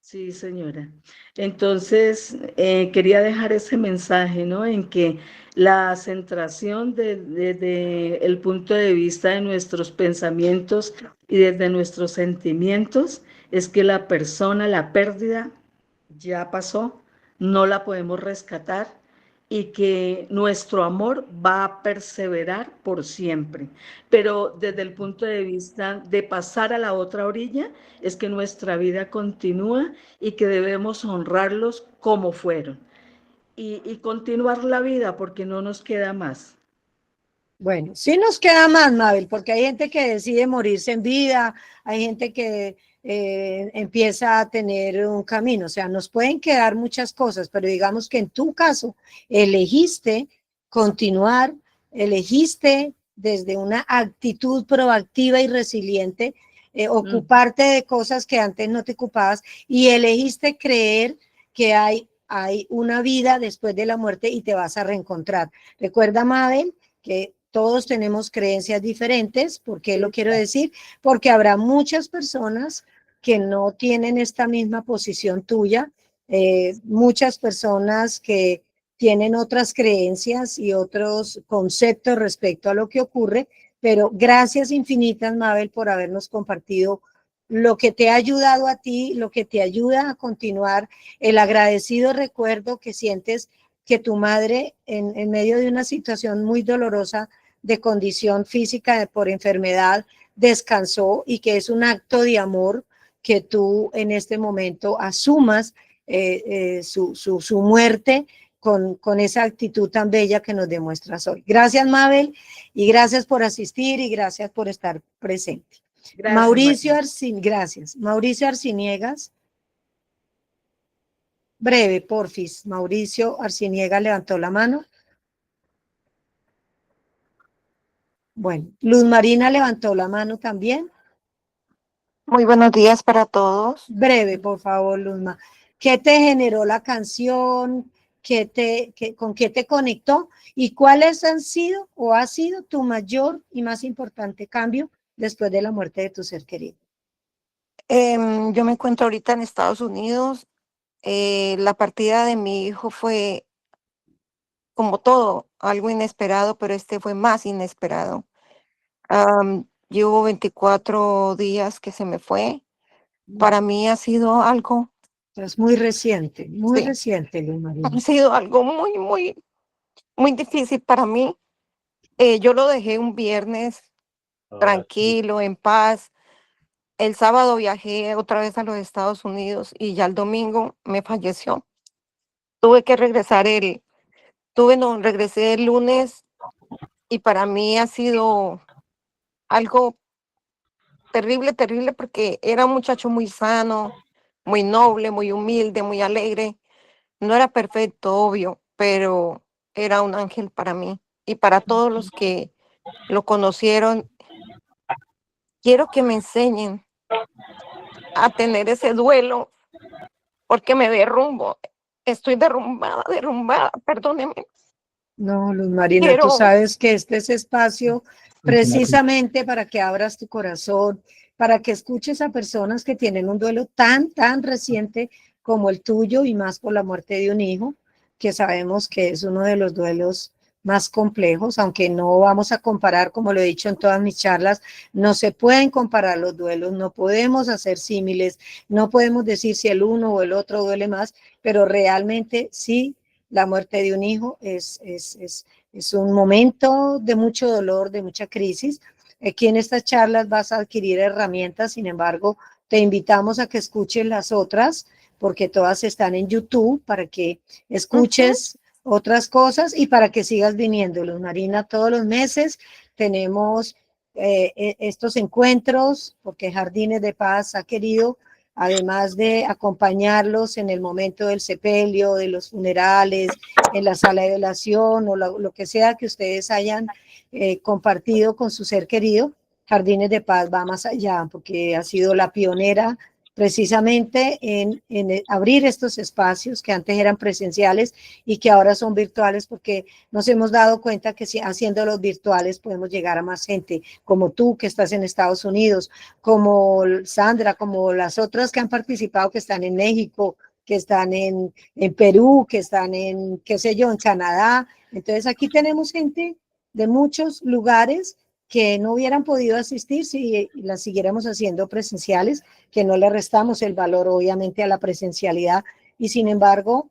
sí, señora. Entonces, quería dejar ese mensaje, ¿no? En que la centración desde el punto de vista de nuestros pensamientos y desde nuestros sentimientos es que la persona, la pérdida ya pasó, no la podemos rescatar y que nuestro amor va a perseverar por siempre. Pero desde el punto de vista de pasar a la otra orilla, es que nuestra vida continúa y que debemos honrarlos como fueron y continuar la vida porque no nos queda más. Bueno, sí nos queda más, Mabel, porque hay gente que decide morirse en vida, hay gente que empieza a tener un camino, o sea, nos pueden quedar muchas cosas, pero digamos que en tu caso elegiste continuar, elegiste desde una actitud proactiva y resiliente, ocuparte de cosas que antes no te ocupabas y elegiste creer que hay una vida después de la muerte y te vas a reencontrar. Recuerda, Mabel, que todos tenemos creencias diferentes. ¿Por qué lo quiero decir? Porque habrá muchas personas que no tienen esta misma posición tuya, muchas personas que tienen otras creencias y otros conceptos respecto a lo que ocurre, pero gracias infinitas, Mabel, por habernos compartido lo que te ha ayudado a ti, lo que te ayuda a continuar, el agradecido recuerdo que sientes que tu madre, en medio de una situación muy dolorosa de condición física por enfermedad, descansó y que es un acto de amor que tú en este momento asumas su muerte con esa actitud tan bella que nos demuestras hoy. Gracias, Mabel, y gracias por asistir y gracias por estar presente. Gracias, María. Gracias. Mauricio Arciniegas. Breve, porfis. Mauricio Arciniega levantó la mano. Bueno, Luz Marina levantó la mano también. Muy buenos días para todos. Breve, por favor, Luzma. ¿Qué te generó la canción? ¿Con qué te conectó? ¿Y cuáles han sido o ha sido tu mayor y más importante cambio después de la muerte de tu ser querido? Yo me encuentro ahorita en Estados Unidos. La partida de mi hijo fue, como todo, algo inesperado, pero este fue más inesperado. Llevo 24 días que se me fue. Para mí ha sido algo, Es muy sí, reciente, Luz Marina. ha sido algo muy, muy, muy difícil para mí. Yo lo dejé un viernes tranquilo, en paz. El sábado viajé otra vez a los Estados Unidos y ya el domingo me falleció. Tuve que regresar regresé el lunes y para mí ha sido algo terrible, terrible porque era un muchacho muy sano, muy noble, muy humilde, muy alegre. No era perfecto, obvio, pero era un ángel para mí y para todos los que lo conocieron. Quiero que me enseñen a tener ese duelo porque me derrumbo. Estoy derrumbada, derrumbada, perdóneme. No, Luz Marina, tú Quiero, sabes que este es espacio precisamente para que abras tu corazón, para que escuches a personas que tienen un duelo tan reciente como el tuyo y más por la muerte de un hijo, que sabemos que es uno de los duelos más complejos, aunque no vamos a comparar, como lo he dicho en todas mis charlas, no se pueden comparar los duelos, no podemos hacer símiles, no podemos decir si el uno o el otro duele más, pero realmente sí, la muerte de un hijo es un momento de mucho dolor, de mucha crisis. Aquí en estas charlas vas a adquirir herramientas, sin embargo, te invitamos a que escuches las otras, porque todas están en YouTube, para que escuches otras cosas y para que sigas viniendo. Luz Marina, todos los meses tenemos estos encuentros, porque Jardines de Paz ha querido, además de acompañarlos en el momento del sepelio, de los funerales, en la sala de velación o lo que sea que ustedes hayan compartido con su ser querido, Jardines de Paz va más allá, porque ha sido la pionera precisamente en abrir estos espacios que antes eran presenciales y que ahora son virtuales, porque nos hemos dado cuenta que si haciéndolos virtuales podemos llegar a más gente, como tú que estás en Estados Unidos, como Sandra, como las otras que han participado, que están en México, que están en Perú, que están en, qué sé yo, en Canadá. Entonces aquí tenemos gente de muchos lugares que no hubieran podido asistir si las siguiéramos haciendo presenciales, que no le restamos el valor obviamente a la presencialidad y sin embargo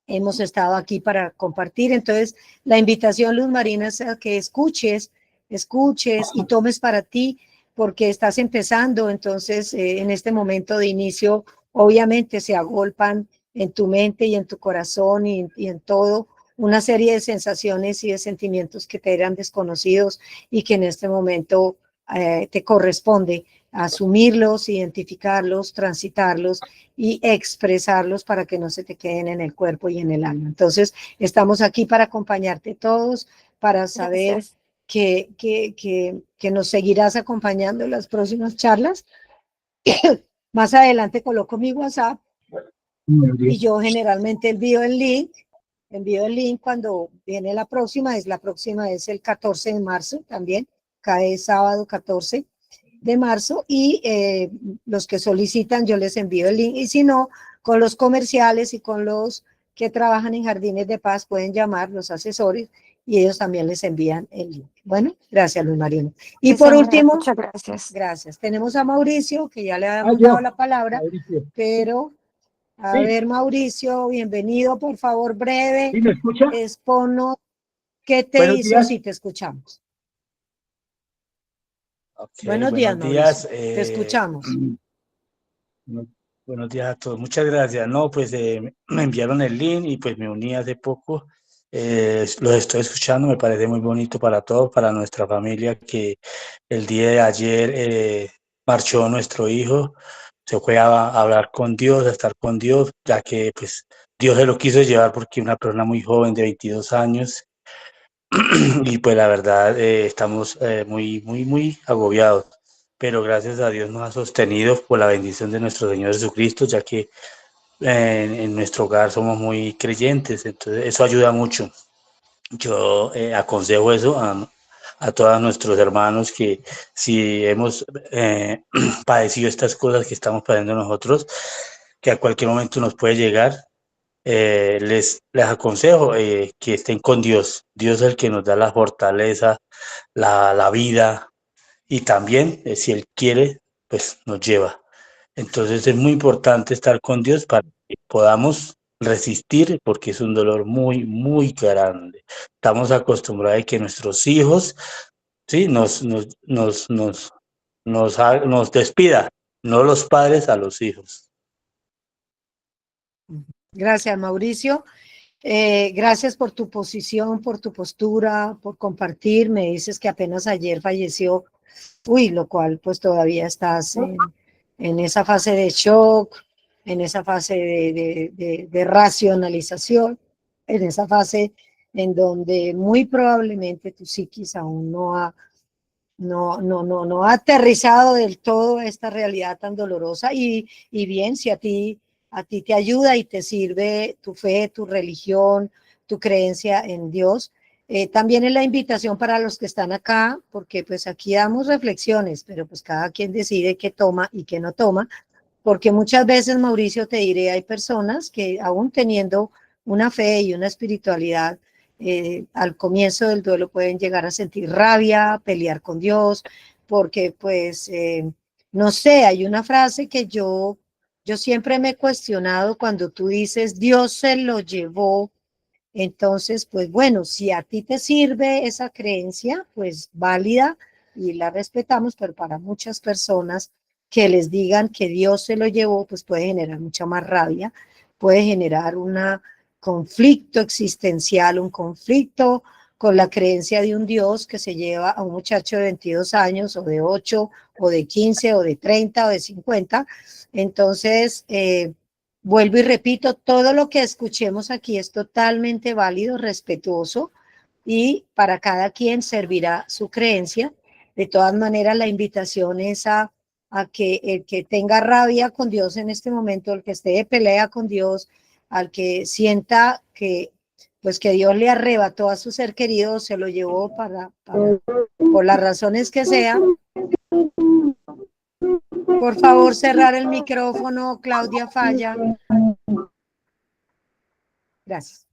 hemos estado aquí para compartir. Entonces la invitación, Luz Marina, es a que escuches y tomes para ti porque estás empezando, entonces en este momento de inicio obviamente se agolpan en tu mente y en tu corazón y en todo una serie de sensaciones y de sentimientos que te eran desconocidos y que en este momento te corresponde asumirlos, identificarlos, transitarlos y expresarlos para que no se te queden en el cuerpo y en el alma. Entonces, estamos aquí para acompañarte todos, para saber que nos seguirás acompañando en las próximas charlas. Más adelante coloco mi WhatsApp y yo generalmente envío el link cuando viene la próxima es el 14 de marzo también, cae sábado 14 de marzo y los que solicitan yo les envío el link y si no, con los comerciales y con los que trabajan en Jardines de Paz pueden llamar los asesores y ellos también les envían el link. Bueno, gracias Luz Marina. Y sí, por señora, último, muchas gracias. gracias. Tenemos a Mauricio, que ya le habíamos dado la palabra, Mauricio. pero a Sí, ver Mauricio, bienvenido, por favor, breve, ¿sí me escucha? exponos qué te Buenos hizo días. si te escuchamos. Okay, Buenos días, días. Mauricio, te escuchamos. Buenos días a todos. Muchas gracias. No, pues me enviaron el link y pues me uní hace poco. Los estoy escuchando, me parece muy bonito para todos, para nuestra familia, que el día de ayer marchó nuestro hijo, se fue a hablar con Dios, a estar con Dios, ya que pues Dios se lo quiso llevar porque una persona muy joven de 22 años y pues la verdad estamos muy agobiados. pero gracias a Dios nos ha sostenido por la bendición de nuestro Señor Jesucristo, ya que en nuestro hogar somos muy creyentes, entonces eso ayuda mucho. Yo aconsejo eso a todos nuestros hermanos que si hemos padecido estas cosas que estamos padeciendo nosotros, que a cualquier momento nos puede llegar, les aconsejo que estén con Dios. Dios es el que nos da la fortaleza, la vida y también, si Él quiere, pues nos lleva. Entonces es muy importante estar con Dios para que podamos resistir porque es un dolor muy, muy grande. Estamos acostumbrados a que nuestros hijos, sí, nos despida, no los padres a los hijos. Gracias, Mauricio. Gracias por tu posición, por tu postura, por compartir. Me dices que apenas ayer falleció, lo cual pues todavía estás en esa fase de shock, en esa fase de racionalización, en esa fase en donde muy probablemente tu psiquis aún no ha aterrizado del todo esta realidad tan dolorosa y bien, si a ti te ayuda y te sirve tu fe, tu religión, tu creencia en Dios. También es la invitación para los que están acá, porque pues aquí damos reflexiones, pero pues cada quien decide qué toma y qué no toma, porque muchas veces, Mauricio, te diré, hay personas que aún teniendo una fe y una espiritualidad, al comienzo del duelo pueden llegar a sentir rabia, pelear con Dios, porque pues, no sé, hay una frase que yo siempre me he cuestionado cuando tú dices, Dios se lo llevó. Entonces, pues bueno, si a ti te sirve esa creencia, pues válida y la respetamos, pero para muchas personas que les digan que Dios se lo llevó, pues puede generar mucha más rabia, puede generar un conflicto existencial, un conflicto con la creencia de un Dios que se lleva a un muchacho de 22 años o de 8 o de 15 o de 30 o de 50. Entonces, vuelvo y repito, todo lo que escuchemos aquí es totalmente válido, respetuoso y para cada quien servirá su creencia. De todas maneras, la invitación es a que el que tenga rabia con Dios en este momento, el que esté de pelea con Dios, al que sienta que pues que Dios le arrebató a su ser querido, se lo llevó por las razones que sean. Por favor, cerrar el micrófono, Claudia Falla. Gracias.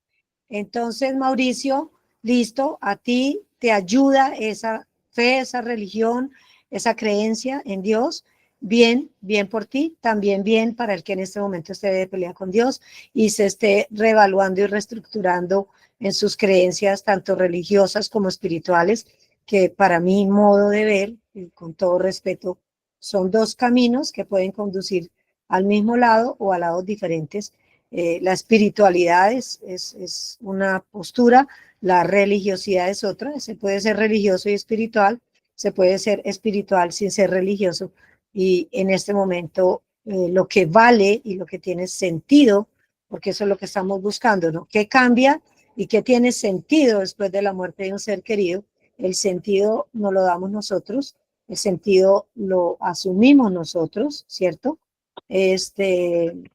Entonces, Mauricio, listo, a ti te ayuda esa fe, esa religión, esa creencia en Dios. Bien, bien por ti, también bien para el que en este momento esté de pelea con Dios y se esté reevaluando y reestructurando en sus creencias, tanto religiosas como espirituales, que para mi modo de ver, y con todo respeto, son dos caminos que pueden conducir al mismo lado o a lados diferentes. La espiritualidad es una postura, la religiosidad es otra. Se puede ser religioso y espiritual, se puede ser espiritual sin ser religioso. Y en este momento lo que vale y lo que tiene sentido, porque eso es lo que estamos buscando, ¿no? ¿Qué cambia y qué tiene sentido después de la muerte de un ser querido? El sentido no lo damos nosotros, el sentido lo asumimos nosotros, ¿cierto? Y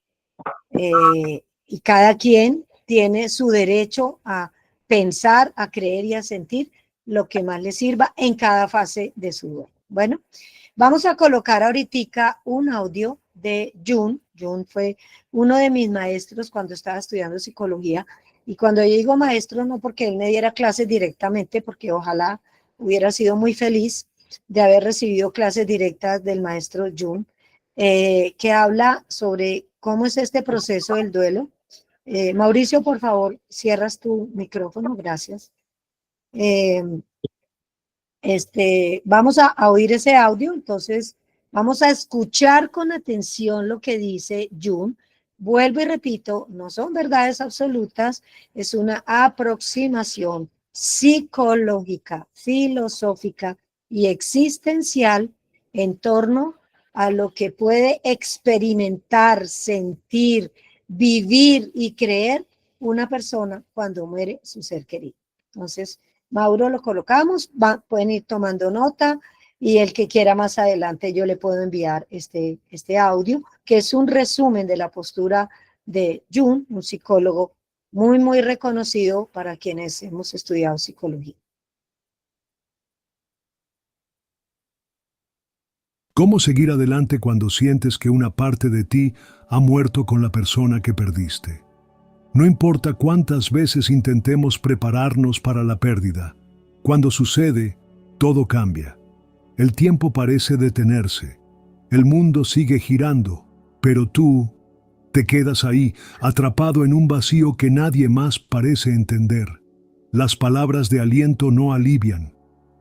cada quien tiene su derecho a pensar, a creer y a sentir lo que más le sirva en cada fase de su duelo. Bueno, vamos a colocar ahorita un audio de Jun. Jun fue uno de mis maestros cuando estaba estudiando psicología. Y cuando yo digo maestro, no porque él me diera clases directamente, porque ojalá hubiera sido muy feliz de haber recibido clases directas del maestro Jun, que habla sobre cómo es este proceso del duelo. Mauricio, por favor, cierras tu micrófono, gracias. Vamos a oír ese audio, entonces vamos a escuchar con atención lo que dice Jung. Vuelvo y repito, no son verdades absolutas, es una aproximación psicológica, filosófica y existencial en torno a lo que puede experimentar, sentir, vivir y creer una persona cuando muere su ser querido. Entonces, Mauro, lo colocamos, pueden ir tomando nota, Y el que quiera más adelante yo le puedo enviar este audio, que es un resumen de la postura de Jung, un psicólogo muy, muy reconocido para quienes hemos estudiado psicología. ¿Cómo seguir adelante cuando sientes que una parte de ti ha muerto con la persona que perdiste? No importa cuántas veces intentemos prepararnos para la pérdida, cuando sucede, todo cambia. El tiempo parece detenerse, el mundo sigue girando, pero tú te quedas ahí, atrapado en un vacío que nadie más parece entender. Las palabras de aliento no alivian,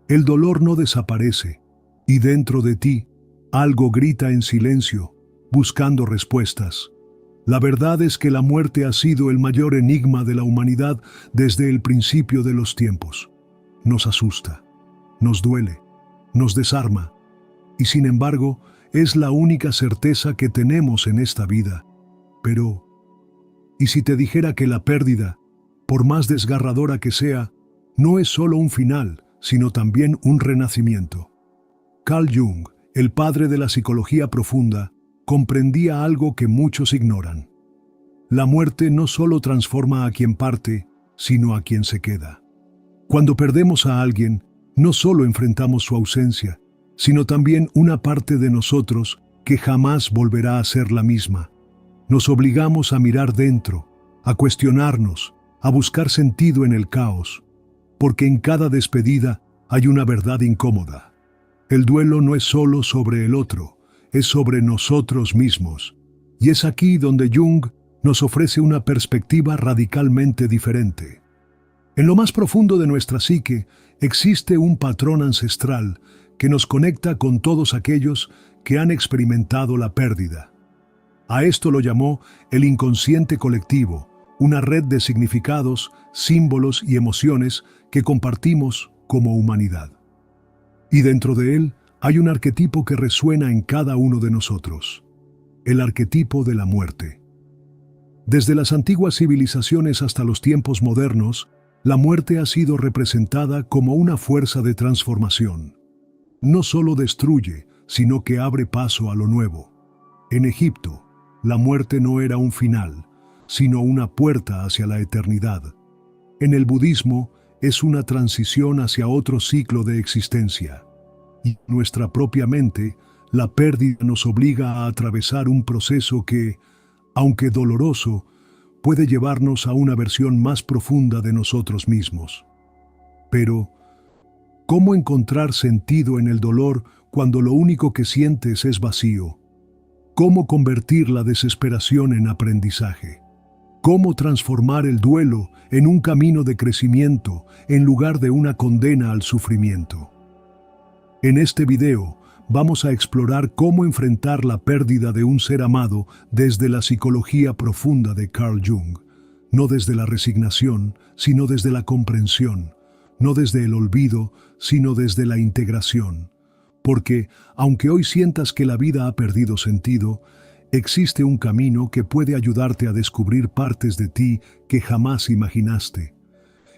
el dolor no desaparece, y dentro de ti, algo grita en silencio, buscando respuestas. La verdad es que la muerte ha sido el mayor enigma de la humanidad desde el principio de los tiempos. Nos asusta, nos duele, nos desarma, y sin embargo, es la única certeza que tenemos en esta vida. Pero, ¿y si te dijera que la pérdida, por más desgarradora que sea, no es solo un final, sino también un renacimiento? Carl Jung, el padre de la psicología profunda, comprendía algo que muchos ignoran. La muerte no solo transforma a quien parte, sino a quien se queda. Cuando perdemos a alguien, no solo enfrentamos su ausencia, sino también una parte de nosotros que jamás volverá a ser la misma. Nos obligamos a mirar dentro, a cuestionarnos, a buscar sentido en el caos, porque en cada despedida hay una verdad incómoda. El duelo no es solo sobre el otro, es sobre nosotros mismos. Y es aquí donde Jung nos ofrece una perspectiva radicalmente diferente. En lo más profundo de nuestra psique existe un patrón ancestral que nos conecta con todos aquellos que han experimentado la pérdida. A esto lo llamó el inconsciente colectivo, una red de significados, símbolos y emociones que compartimos como humanidad. Y dentro de él hay un arquetipo que resuena en cada uno de nosotros, el arquetipo de la muerte. Desde las antiguas civilizaciones hasta los tiempos modernos, la muerte ha sido representada como una fuerza de transformación. No solo destruye, sino que abre paso a lo nuevo. En Egipto, la muerte no era un final, sino una puerta hacia la eternidad. En el budismo, es una transición hacia otro ciclo de existencia. Y nuestra propia mente, la pérdida nos obliga a atravesar un proceso que, aunque doloroso, puede llevarnos a una versión más profunda de nosotros mismos. Pero, ¿cómo encontrar sentido en el dolor cuando lo único que sientes es vacío? ¿Cómo convertir la desesperación en aprendizaje? ¿Cómo transformar el duelo en un camino de crecimiento en lugar de una condena al sufrimiento? En este video vamos a explorar cómo enfrentar la pérdida de un ser amado desde la psicología profunda de Carl Jung, no desde la resignación, sino desde la comprensión, no desde el olvido, sino desde la integración. Porque, aunque hoy sientas que la vida ha perdido sentido, existe un camino que puede ayudarte a descubrir partes de ti que jamás imaginaste.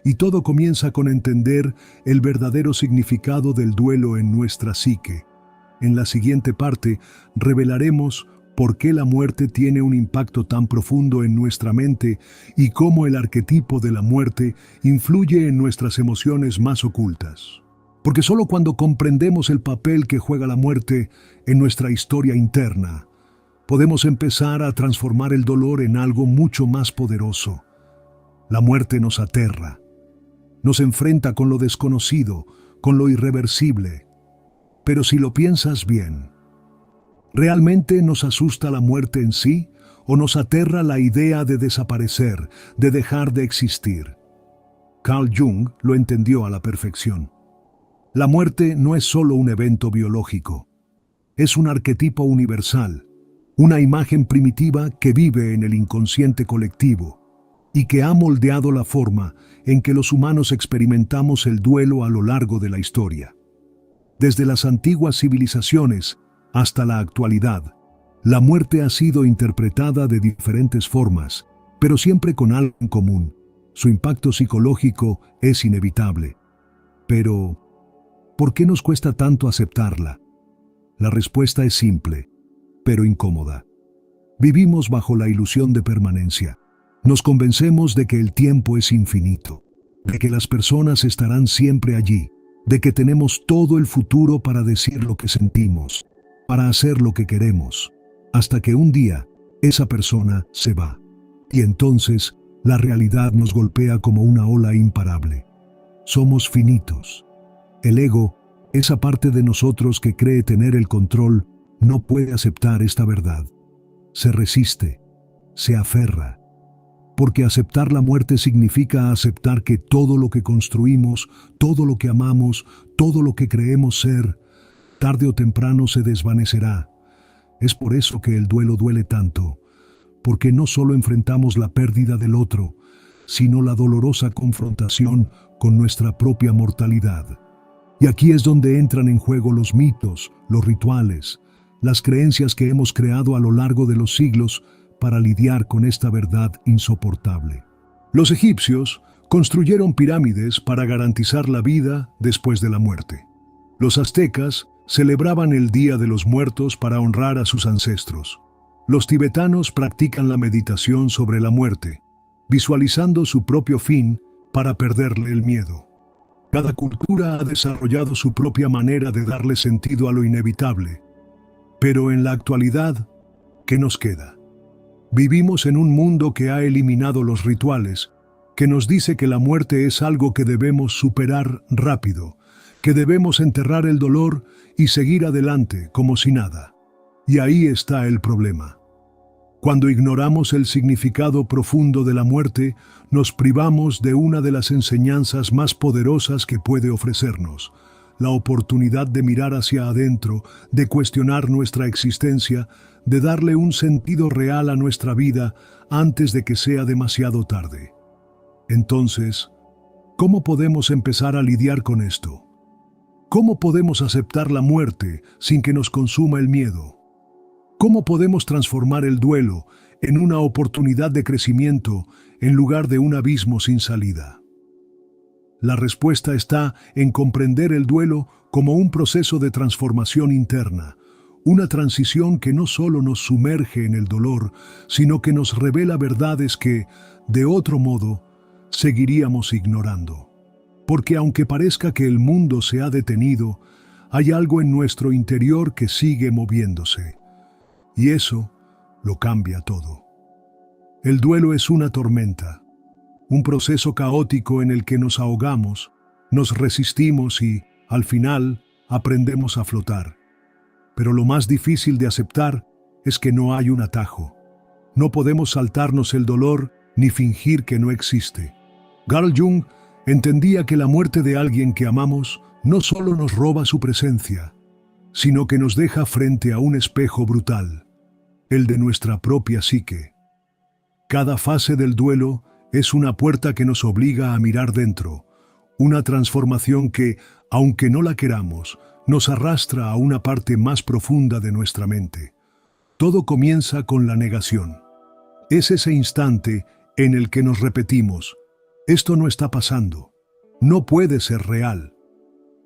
Y todo comienza con entender el verdadero significado del duelo en nuestra psique. En la siguiente parte revelaremos por qué la muerte tiene un impacto tan profundo en nuestra mente y cómo el arquetipo de la muerte influye en nuestras emociones más ocultas. Porque solo cuando comprendemos el papel que juega la muerte en nuestra historia interna, podemos empezar a transformar el dolor en algo mucho más poderoso. La muerte nos aterra, nos enfrenta con lo desconocido, con lo irreversible. Pero si lo piensas bien, ¿realmente nos asusta la muerte en sí o nos aterra la idea de desaparecer, de dejar de existir? Carl Jung lo entendió a la perfección. La muerte no es solo un evento biológico, es un arquetipo universal, una imagen primitiva que vive en el inconsciente colectivo y que ha moldeado la forma en que los humanos experimentamos el duelo a lo largo de la historia. Desde las antiguas civilizaciones hasta la actualidad, la muerte ha sido interpretada de diferentes formas, pero siempre con algo en común. Su impacto psicológico es inevitable. Pero, ¿Por qué nos cuesta tanto aceptarla? La respuesta es simple, pero incómoda. Vivimos bajo la ilusión de permanencia. Nos convencemos de que el tiempo es infinito, de que las personas estarán siempre allí, de que tenemos todo el futuro para decir lo que sentimos, para hacer lo que queremos, hasta que un día esa persona se va. Y entonces la realidad nos golpea como una ola imparable. Somos finitos. El ego, esa parte de nosotros que cree tener el control, no puede aceptar esta verdad. Se resiste, se aferra. Porque aceptar la muerte significa aceptar que todo lo que construimos, todo lo que amamos, todo lo que creemos ser, tarde o temprano se desvanecerá. Es por eso que el duelo duele tanto, porque no solo enfrentamos la pérdida del otro, sino la dolorosa confrontación con nuestra propia mortalidad. Y aquí es donde entran en juego los mitos, los rituales, las creencias que hemos creado a lo largo de los siglos para lidiar con esta verdad insoportable. Los egipcios construyeron pirámides para garantizar la vida después de la muerte. Los aztecas celebraban el Día de los Muertos para honrar a sus ancestros. Los tibetanos practican la meditación sobre la muerte, visualizando su propio fin para perderle el miedo. Cada cultura ha desarrollado su propia manera de darle sentido a lo inevitable. Pero en la actualidad, ¿qué nos queda? Vivimos en un mundo que ha eliminado los rituales, que nos dice que la muerte es algo que debemos superar rápido, que debemos enterrar el dolor y seguir adelante como si nada. Y ahí está el problema. Cuando ignoramos el significado profundo de la muerte, nos privamos de una de las enseñanzas más poderosas que puede ofrecernos, la oportunidad de mirar hacia adentro, de cuestionar nuestra existencia, de darle un sentido real a nuestra vida antes de que sea demasiado tarde. Entonces, ¿cómo podemos empezar a lidiar con esto? ¿Cómo podemos aceptar la muerte sin que nos consuma el miedo? ¿Cómo podemos transformar el duelo en una oportunidad de crecimiento en lugar de un abismo sin salida? La respuesta está en comprender el duelo como un proceso de transformación interna, una transición que no solo nos sumerge en el dolor, sino que nos revela verdades que, de otro modo, seguiríamos ignorando. Porque aunque parezca que el mundo se ha detenido, hay algo en nuestro interior que sigue moviéndose. Y eso lo cambia todo. El duelo es una tormenta, un proceso caótico en el que nos ahogamos, nos resistimos y, al final, aprendemos a flotar. Pero lo más difícil de aceptar es que no hay un atajo. No podemos saltarnos el dolor ni fingir que no existe. Carl Jung entendía que la muerte de alguien que amamos no solo nos roba su presencia, sino que nos deja frente a un espejo brutal, el de nuestra propia psique. Cada fase del duelo es una puerta que nos obliga a mirar dentro, una transformación que, aunque no la queramos, nos arrastra a una parte más profunda de nuestra mente. Todo comienza con la negación. Es ese instante en el que nos repetimos, esto no está pasando, no puede ser real.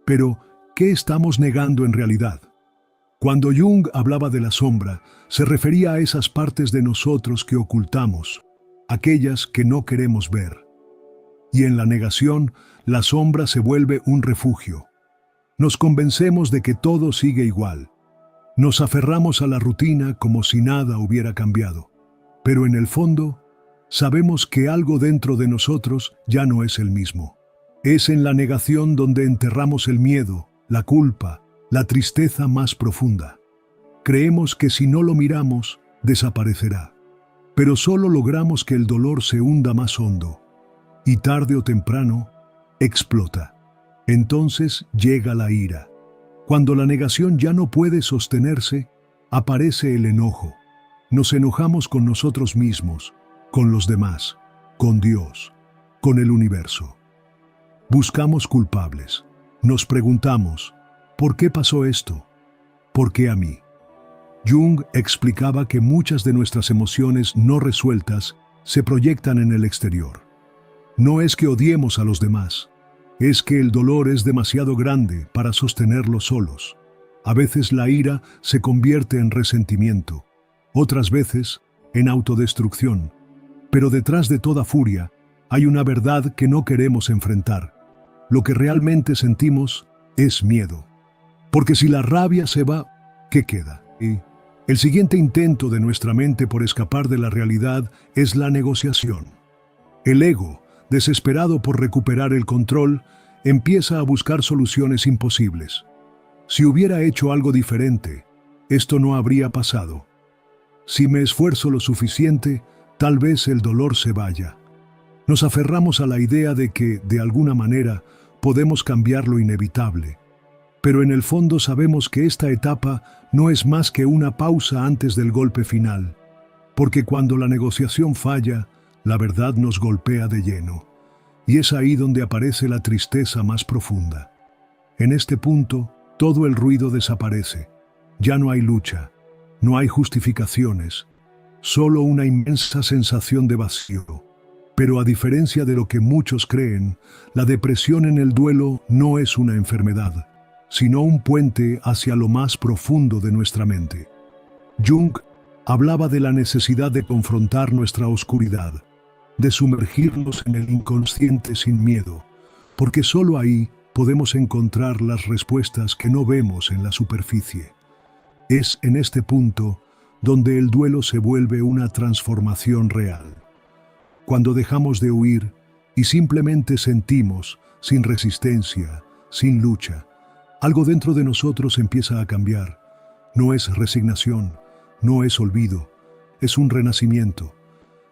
Pero, ¿qué estamos negando en realidad? Cuando Jung hablaba de la sombra, se refería a esas partes de nosotros que ocultamos, aquellas que no queremos ver. Y en la negación, la sombra se vuelve un refugio. Nos convencemos de que todo sigue igual. Nos aferramos a la rutina como si nada hubiera cambiado. Pero en el fondo, sabemos que algo dentro de nosotros ya no es el mismo. Es en la negación donde enterramos el miedo, la culpa, la tristeza más profunda. Creemos que si no lo miramos, desaparecerá. Pero solo logramos que el dolor se hunda más hondo. Y tarde o temprano, explota. Entonces llega la ira. Cuando la negación ya no puede sostenerse, aparece el enojo. Nos enojamos con nosotros mismos, con los demás, con Dios, con el universo. Buscamos culpables. Nos preguntamos, ¿por qué pasó esto? ¿Por qué a mí? Jung explicaba que muchas de nuestras emociones no resueltas se proyectan en el exterior. No es que odiemos a los demás, es que el dolor es demasiado grande para sostenerlo solos. A veces la ira se convierte en resentimiento, otras veces en autodestrucción. Pero detrás de toda furia hay una verdad que no queremos enfrentar. Lo que realmente sentimos es miedo. Porque si la rabia se va, ¿qué queda? Y el siguiente intento de nuestra mente por escapar de la realidad es la negociación. El ego, desesperado por recuperar el control, empieza a buscar soluciones imposibles. Si hubiera hecho algo diferente, esto no habría pasado. Si me esfuerzo lo suficiente, tal vez el dolor se vaya. Nos aferramos a la idea de que, de alguna manera, podemos cambiar lo inevitable. Pero en el fondo sabemos que esta etapa no es más que una pausa antes del golpe final, porque cuando la negociación falla, la verdad nos golpea de lleno. Y es ahí donde aparece la tristeza más profunda. En este punto, todo el ruido desaparece. Ya no hay lucha, no hay justificaciones, solo una inmensa sensación de vacío. Pero a diferencia de lo que muchos creen, la depresión en el duelo no es una enfermedad, sino un puente hacia lo más profundo de nuestra mente. Jung hablaba de la necesidad de confrontar nuestra oscuridad, de sumergirnos en el inconsciente sin miedo, porque solo ahí podemos encontrar las respuestas que no vemos en la superficie. Es en este punto donde el duelo se vuelve una transformación real. Cuando dejamos de huir y simplemente sentimos, sin resistencia, sin lucha, algo dentro de nosotros empieza a cambiar. No es resignación, no es olvido, es un renacimiento.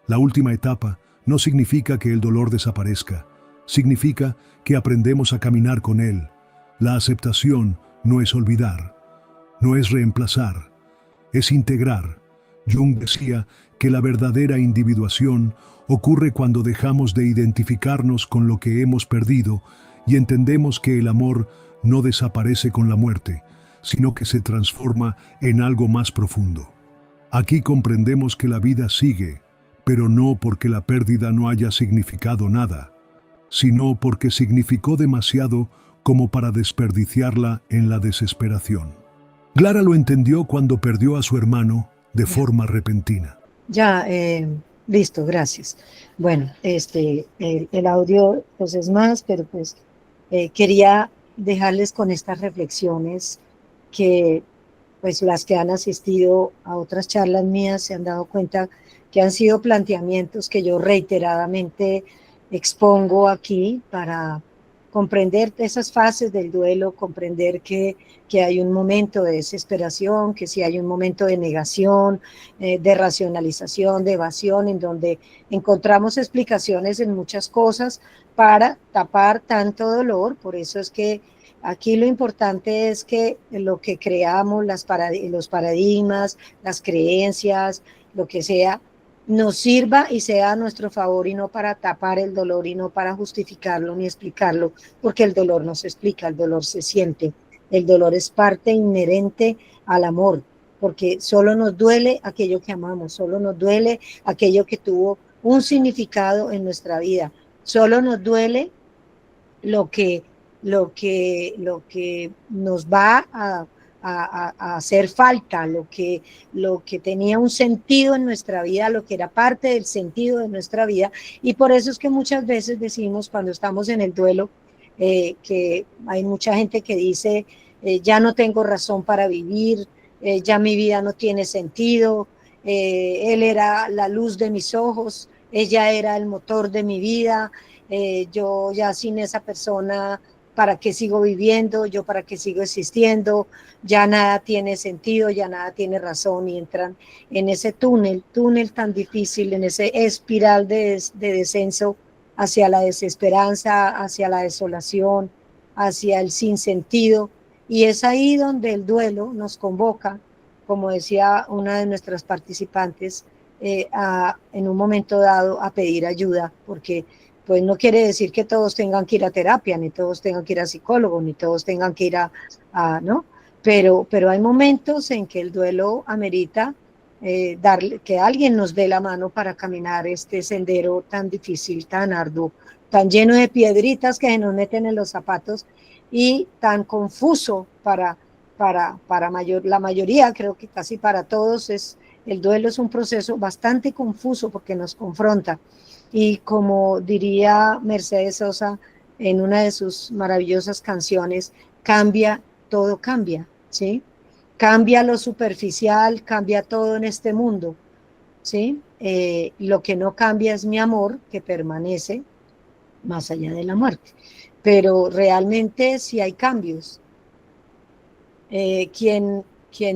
La última etapa no significa que el dolor desaparezca, significa que aprendemos a caminar con él. La aceptación no es olvidar, no es reemplazar, es integrar. Jung decía que la verdadera individuación ocurre cuando dejamos de identificarnos con lo que hemos perdido y entendemos que el amor no desaparece con la muerte, sino que se transforma en algo más profundo. Aquí comprendemos que la vida sigue, pero no porque la pérdida no haya significado nada, sino porque significó demasiado como para desperdiciarla en la desesperación. Clara lo entendió cuando perdió a su hermano de forma repentina. Ya, listo, gracias. Bueno, el audio pues es más, pero pues quería dejarles con estas reflexiones que pues las que han asistido a otras charlas mías se han dado cuenta que han sido planteamientos que yo reiteradamente expongo aquí para comprender esas fases del duelo, comprender que hay un momento de desesperación, que sí hay un momento de negación, de racionalización, de evasión, en donde encontramos explicaciones en muchas cosas para tapar tanto dolor. Por eso es que aquí lo importante es que lo que creamos, los paradigmas, las creencias, lo que sea, nos sirva y sea a nuestro favor y no para tapar el dolor y no para justificarlo ni explicarlo, porque el dolor no se explica, el dolor se siente. El dolor es parte inherente al amor, porque solo nos duele aquello que amamos, solo nos duele aquello que tuvo un significado en nuestra vida, solo nos duele lo que nos va a hacer falta, lo que tenía un sentido en nuestra vida, lo que era parte del sentido de nuestra vida. Y por eso es que muchas veces decimos cuando estamos en el duelo, que hay mucha gente que dice, ya no tengo razón para vivir, ya mi vida no tiene sentido, él era la luz de mis ojos, ella era el motor de mi vida, yo ya sin esa persona, ¿para qué sigo viviendo? ¿Yo para qué sigo existiendo? Ya nada tiene sentido, ya nada tiene razón, y entran en ese túnel tan difícil, en ese espiral de descenso hacia la desesperanza, hacia la desolación, hacia el sinsentido. Y es ahí donde el duelo nos convoca, como decía una de nuestras participantes, en un momento dado a pedir ayuda, porque pues no quiere decir que todos tengan que ir a terapia, ni todos tengan que ir a psicólogo, ni todos tengan que ir ¿no? Pero hay momentos en que el duelo amerita que alguien nos dé la mano para caminar este sendero tan difícil, tan arduo, tan lleno de piedritas que se nos meten en los zapatos y tan confuso para la mayoría, creo que casi para todos, el duelo es un proceso bastante confuso porque nos confronta. Y como diría Mercedes Sosa en una de sus maravillosas canciones, todo cambia, ¿sí? Cambia lo superficial, cambia todo en este mundo, ¿sí? Lo que no cambia es mi amor, que permanece más allá de la muerte. Pero realmente sí hay cambios. Quien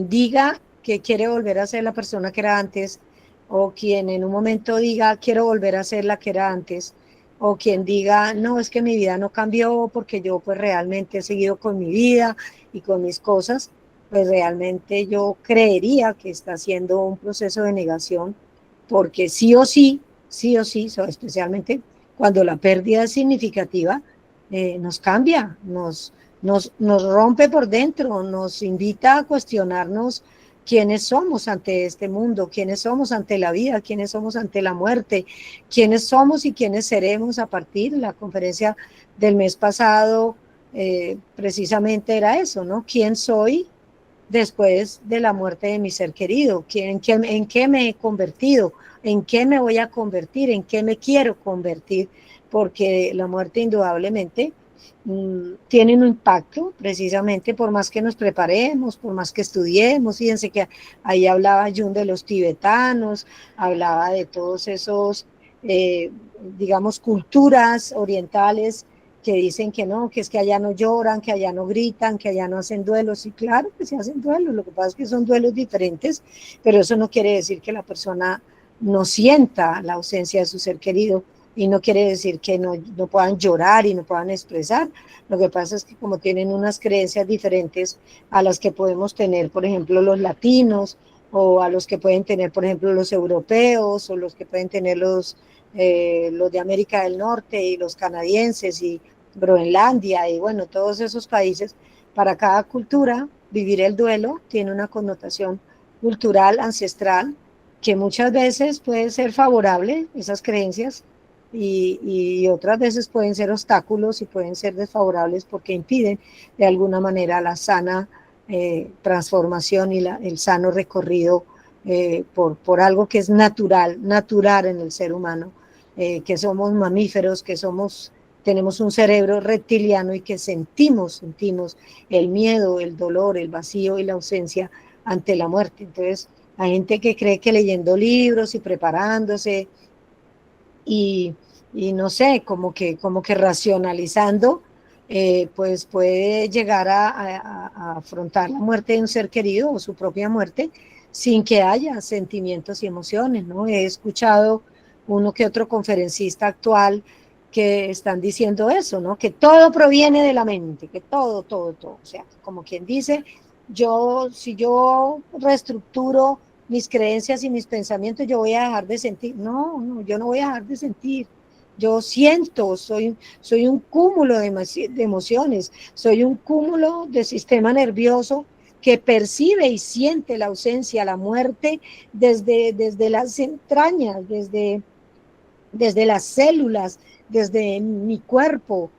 diga que quiere volver a ser la persona que era antes, o quien en un momento diga quiero volver a ser la que era antes, o quien diga no, es que mi vida no cambió porque yo pues realmente he seguido con mi vida y con mis cosas, pues realmente yo creería que está haciendo un proceso de negación, porque sí o sí, especialmente cuando la pérdida es significativa, nos cambia, nos rompe por dentro, nos invita a cuestionarnos quiénes somos ante este mundo, quiénes somos ante la vida, quiénes somos ante la muerte, quiénes somos y quiénes seremos a partir. La conferencia del mes pasado precisamente era eso, ¿no? ¿Quién soy después de la muerte de mi ser querido? ¿En qué me he convertido? ¿En qué me voy a convertir? ¿En qué me quiero convertir? Porque la muerte indudablemente tienen un impacto, precisamente por más que nos preparemos, por más que estudiemos. Fíjense que ahí hablaba Jung de los tibetanos, hablaba de todos esos, digamos, culturas orientales que dicen que no, que es que allá no lloran, que allá no gritan, que allá no hacen duelos. Y claro que se hacen duelos, lo que pasa es que son duelos diferentes, pero eso no quiere decir que la persona no sienta la ausencia de su ser querido, y no quiere decir que no puedan llorar y no puedan expresar. Lo que pasa es que como tienen unas creencias diferentes a las que podemos tener, por ejemplo, los latinos, o a los que pueden tener, por ejemplo, los europeos, o los que pueden tener los de América del Norte y los canadienses y Groenlandia y bueno, todos esos países, para cada cultura vivir el duelo tiene una connotación cultural, ancestral, que muchas veces puede ser favorable, esas creencias, y otras veces pueden ser obstáculos y pueden ser desfavorables porque impiden de alguna manera la sana transformación y el sano recorrido por algo que es natural en el ser humano, que somos mamíferos, tenemos un cerebro reptiliano y que sentimos el miedo, el dolor, el vacío y la ausencia ante la muerte. Entonces, hay gente que cree que leyendo libros y preparándose y no sé, como que racionalizando, pues puede llegar a afrontar la muerte de un ser querido o su propia muerte sin que haya sentimientos y emociones, ¿no? He escuchado uno que otro conferencista actual que están diciendo eso, ¿no? Que todo proviene de la mente, que todo. O sea, como quien dice, si yo reestructuro mis creencias y mis pensamientos, yo voy a dejar de sentir. No, yo no voy a dejar de sentir. Yo siento, soy un cúmulo de emociones, soy un cúmulo de sistema nervioso que percibe y siente la ausencia, la muerte desde las entrañas, desde las células, desde mi cuerpo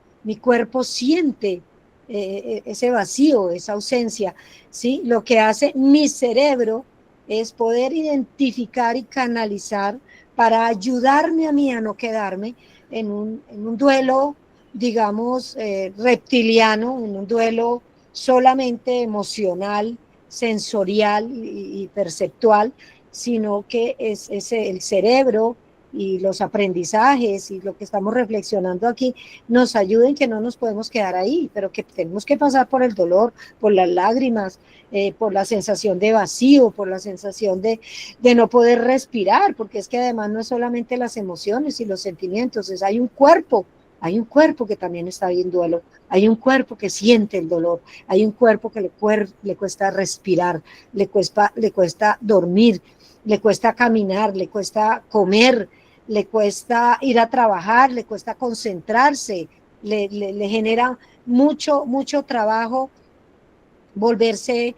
siente ese vacío, esa ausencia, ¿sí? Lo que hace mi cerebro es poder identificar y canalizar para ayudarme a mí a no quedarme en un duelo, digamos, reptiliano, en un duelo solamente emocional, sensorial y perceptual, sino que es el cerebro y los aprendizajes y lo que estamos reflexionando aquí nos ayuden, que no nos podemos quedar ahí, pero que tenemos que pasar por el dolor, por las lágrimas, por la sensación de vacío, por la sensación de no poder respirar, porque es que además no es solamente las emociones y los sentimientos, hay un cuerpo que también está ahí en duelo, hay un cuerpo que siente el dolor, hay un cuerpo que le cuesta respirar, le cuesta dormir, le cuesta caminar, le cuesta comer, le cuesta ir a trabajar, le cuesta concentrarse, le genera mucho trabajo volverse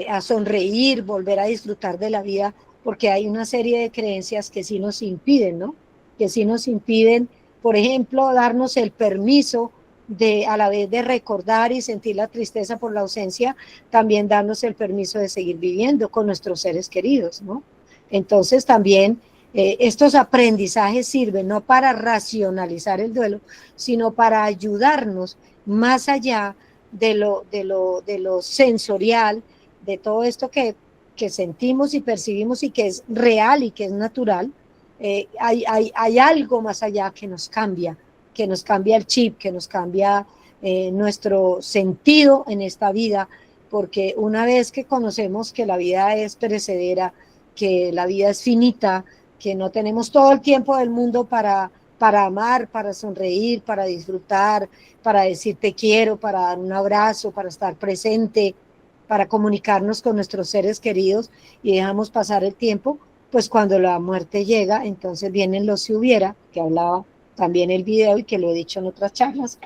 a sonreír, volver a disfrutar de la vida, porque hay una serie de creencias que sí nos impiden, ¿no? Que sí nos impiden, por ejemplo, darnos el permiso de, a la vez de recordar y sentir la tristeza por la ausencia, también darnos el permiso de seguir viviendo con nuestros seres queridos, ¿no? Entonces también estos aprendizajes sirven no para racionalizar el duelo, sino para ayudarnos más allá de lo sensorial, de todo esto que sentimos y percibimos y que es real y que es natural. Hay algo más allá que nos cambia el chip, que nos cambia nuestro sentido en esta vida, porque una vez que conocemos que la vida es perecedera, que la vida es finita, que no tenemos todo el tiempo del mundo para amar, para sonreír, para disfrutar, para decir te quiero, para dar un abrazo, para estar presente, para comunicarnos con nuestros seres queridos y dejamos pasar el tiempo, pues cuando la muerte llega, entonces vienen los si hubiera, que hablaba también el video y que lo he dicho en otras charlas,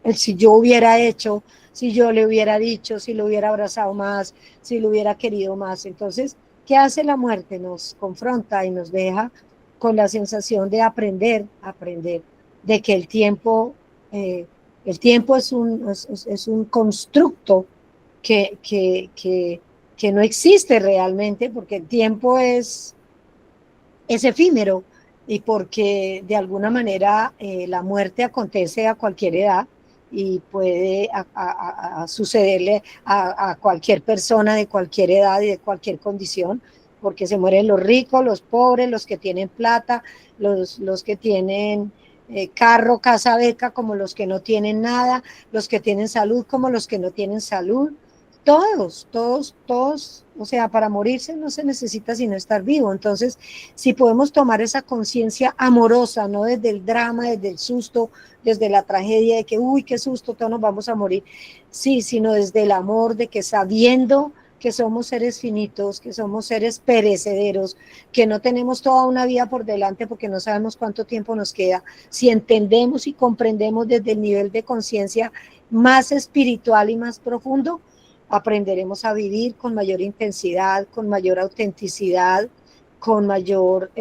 el si yo hubiera hecho, si yo le hubiera dicho, si lo hubiera abrazado más, si lo hubiera querido más. Entonces, ¿qué hace la muerte? Nos confronta y nos deja con la sensación de aprender, de que el tiempo es un constructo que no existe realmente, porque el tiempo es efímero y porque de alguna manera la muerte acontece a cualquier edad y puede sucederle a cualquier persona de cualquier edad y de cualquier condición, porque se mueren los ricos, los pobres, los que tienen plata, los que tienen carro, casa, beca, como los que no tienen nada, los que tienen salud como los que no tienen salud. Todos, o sea, para morirse no se necesita sino estar vivo. Entonces, si podemos tomar esa conciencia amorosa, no desde el drama, desde el susto, desde la tragedia de que, uy, qué susto, todos nos vamos a morir, sí, sino desde el amor de que sabiendo que somos seres finitos, que somos seres perecederos, que no tenemos toda una vida por delante porque no sabemos cuánto tiempo nos queda, si entendemos y comprendemos desde el nivel de conciencia más espiritual y más profundo, aprenderemos a vivir con mayor intensidad, con mayor autenticidad, con mayor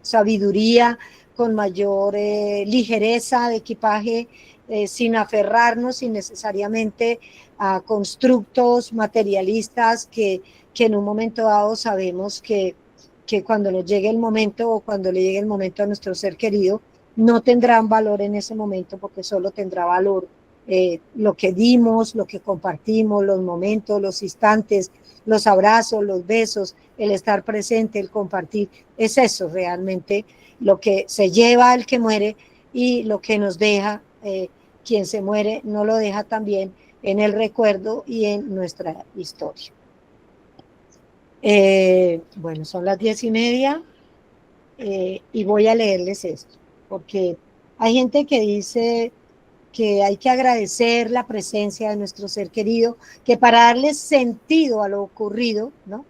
sabiduría, con mayor ligereza de equipaje, sin aferrarnos innecesariamente a constructos materialistas que en un momento dado sabemos que cuando nos llegue el momento o cuando le llegue el momento a nuestro ser querido, no tendrán valor en ese momento porque solo tendrá valor lo que dimos, lo que compartimos, los momentos, los instantes, los abrazos, los besos, el estar presente, el compartir, es eso realmente lo que se lleva el que muere y lo que nos deja quien se muere, no lo deja también en el recuerdo y en nuestra historia. Bueno, son las 10:30 y voy a leerles esto, porque hay gente que dice que hay que agradecer la presencia de nuestro ser querido, que para darle sentido a lo ocurrido, ¿no?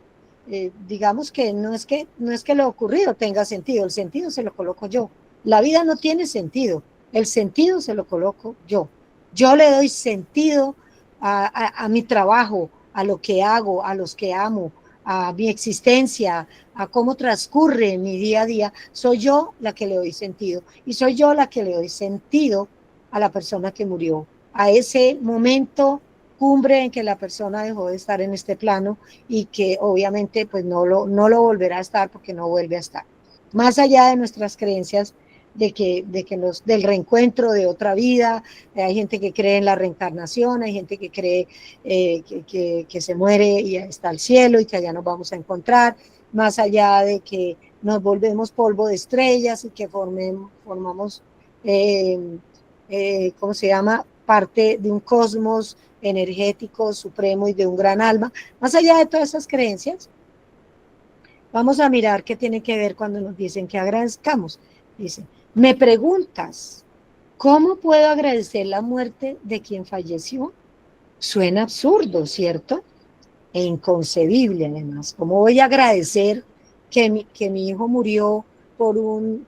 Digamos que no es que lo ocurrido tenga sentido, el sentido se lo coloco yo. La vida no tiene sentido, el sentido se lo coloco yo. Yo le doy sentido a mi trabajo, a lo que hago, a los que amo, a mi existencia, a cómo transcurre mi día a día. Soy yo la que le doy sentido y soy yo la que le doy sentido a la persona que murió, a ese momento cumbre en que la persona dejó de estar en este plano y que obviamente pues no lo volverá a estar porque no vuelve a estar. Más allá de nuestras creencias del reencuentro de otra vida, hay gente que cree en la reencarnación, hay gente que cree que se muere y está al cielo y que allá nos vamos a encontrar, más allá de que nos volvemos polvo de estrellas y que formamos ¿cómo se llama? Parte de un cosmos energético supremo y de un gran alma. Más allá de todas esas creencias, vamos a mirar qué tiene que ver cuando nos dicen que agradezcamos. Dice, me preguntas, ¿cómo puedo agradecer la muerte de quien falleció? Suena absurdo, ¿cierto? E inconcebible además. ¿Cómo voy a agradecer que mi hijo murió por un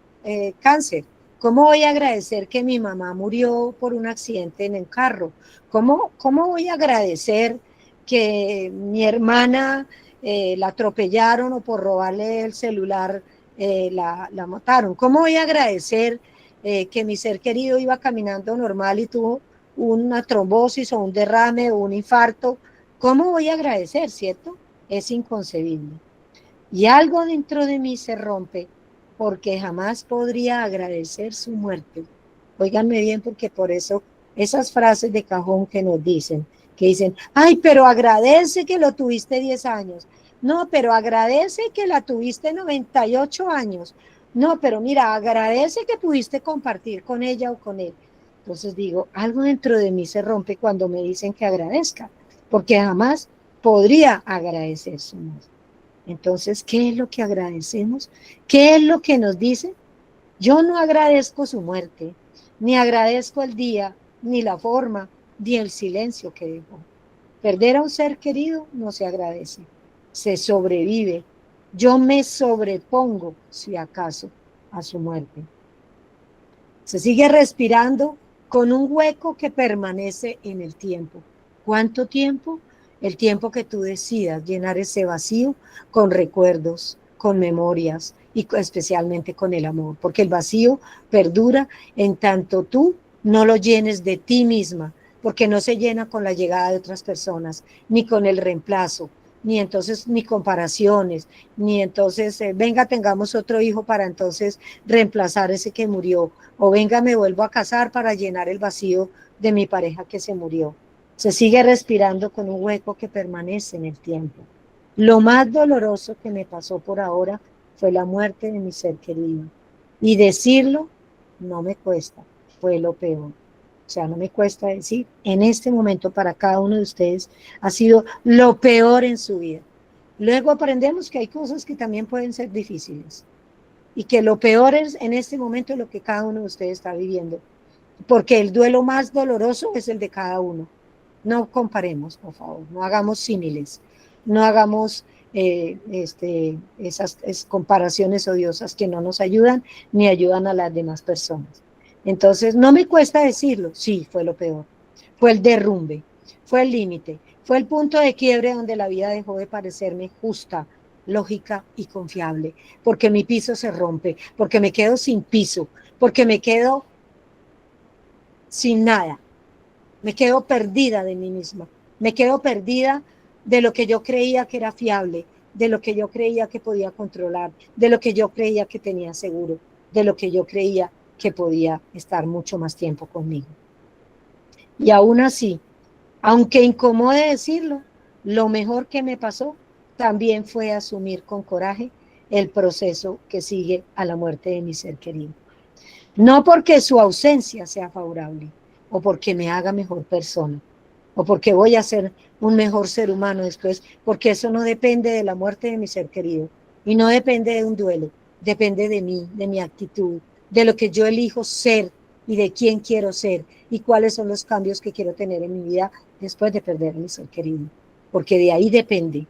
cáncer? ¿Cómo voy a agradecer que mi mamá murió por un accidente en el carro? ¿Cómo voy a agradecer que mi hermana la atropellaron o por robarle el celular la mataron. ¿Cómo voy a agradecer que mi ser querido iba caminando normal y tuvo una trombosis o un derrame o un infarto? ¿Cómo voy a agradecer, cierto? Es inconcebible. Y algo dentro de mí se rompe porque jamás podría agradecer su muerte. Óiganme bien, porque por eso esas frases de cajón que dicen, ay, pero agradece que lo tuviste 10 años. No, pero agradece que la tuviste 98 años. No, pero mira, agradece que pudiste compartir con ella o con él. Entonces digo, algo dentro de mí se rompe cuando me dicen que agradezca, porque jamás podría agradecer su muerte. Entonces, ¿qué es lo que agradecemos? ¿Qué es lo que nos dice? Yo no agradezco su muerte, ni agradezco el día, ni la forma, ni el silencio que dejó. Perder a un ser querido no se agradece, se sobrevive. Yo me sobrepongo, si acaso, a su muerte. Se sigue respirando con un hueco que permanece en el tiempo. ¿Cuánto tiempo? El tiempo que tú decidas llenar ese vacío con recuerdos, con memorias y especialmente con el amor, porque el vacío perdura en tanto tú no lo llenes de ti misma, porque no se llena con la llegada de otras personas, ni con el reemplazo, ni entonces ni comparaciones, ni entonces venga tengamos otro hijo para entonces reemplazar ese que murió, o venga me vuelvo a casar para llenar el vacío de mi pareja que se murió. Se sigue respirando con un hueco que permanece en el tiempo. Lo más doloroso que me pasó por ahora fue la muerte de mi ser querido. Y decirlo no me cuesta, fue lo peor. O sea, no me cuesta decir, en este momento para cada uno de ustedes ha sido lo peor en su vida. Luego aprendemos que hay cosas que también pueden ser difíciles y que lo peor es en este momento lo que cada uno de ustedes está viviendo, porque el duelo más doloroso es el de cada uno. No comparemos, por favor, no hagamos símiles, no hagamos esas comparaciones odiosas que no nos ayudan ni ayudan a las demás personas. Entonces, no me cuesta decirlo, sí, fue lo peor, fue el derrumbe, fue el límite, fue el punto de quiebre donde la vida dejó de parecerme justa, lógica y confiable, porque mi piso se rompe, porque me quedo sin piso, porque me quedo sin nada. Me quedo perdida de mí misma, me quedo perdida de lo que yo creía que era fiable, de lo que yo creía que podía controlar, de lo que yo creía que tenía seguro, de lo que yo creía que podía estar mucho más tiempo conmigo. Y aún así, aunque incomode decirlo, lo mejor que me pasó también fue asumir con coraje el proceso que sigue a la muerte de mi ser querido. No porque su ausencia sea favorable, o porque me haga mejor persona, o porque voy a ser un mejor ser humano después, porque eso no depende de la muerte de mi ser querido, y no depende de un duelo, depende de mí, de mi actitud, de lo que yo elijo ser, y de quién quiero ser, y cuáles son los cambios que quiero tener en mi vida después de perder a mi ser querido, porque de ahí depende.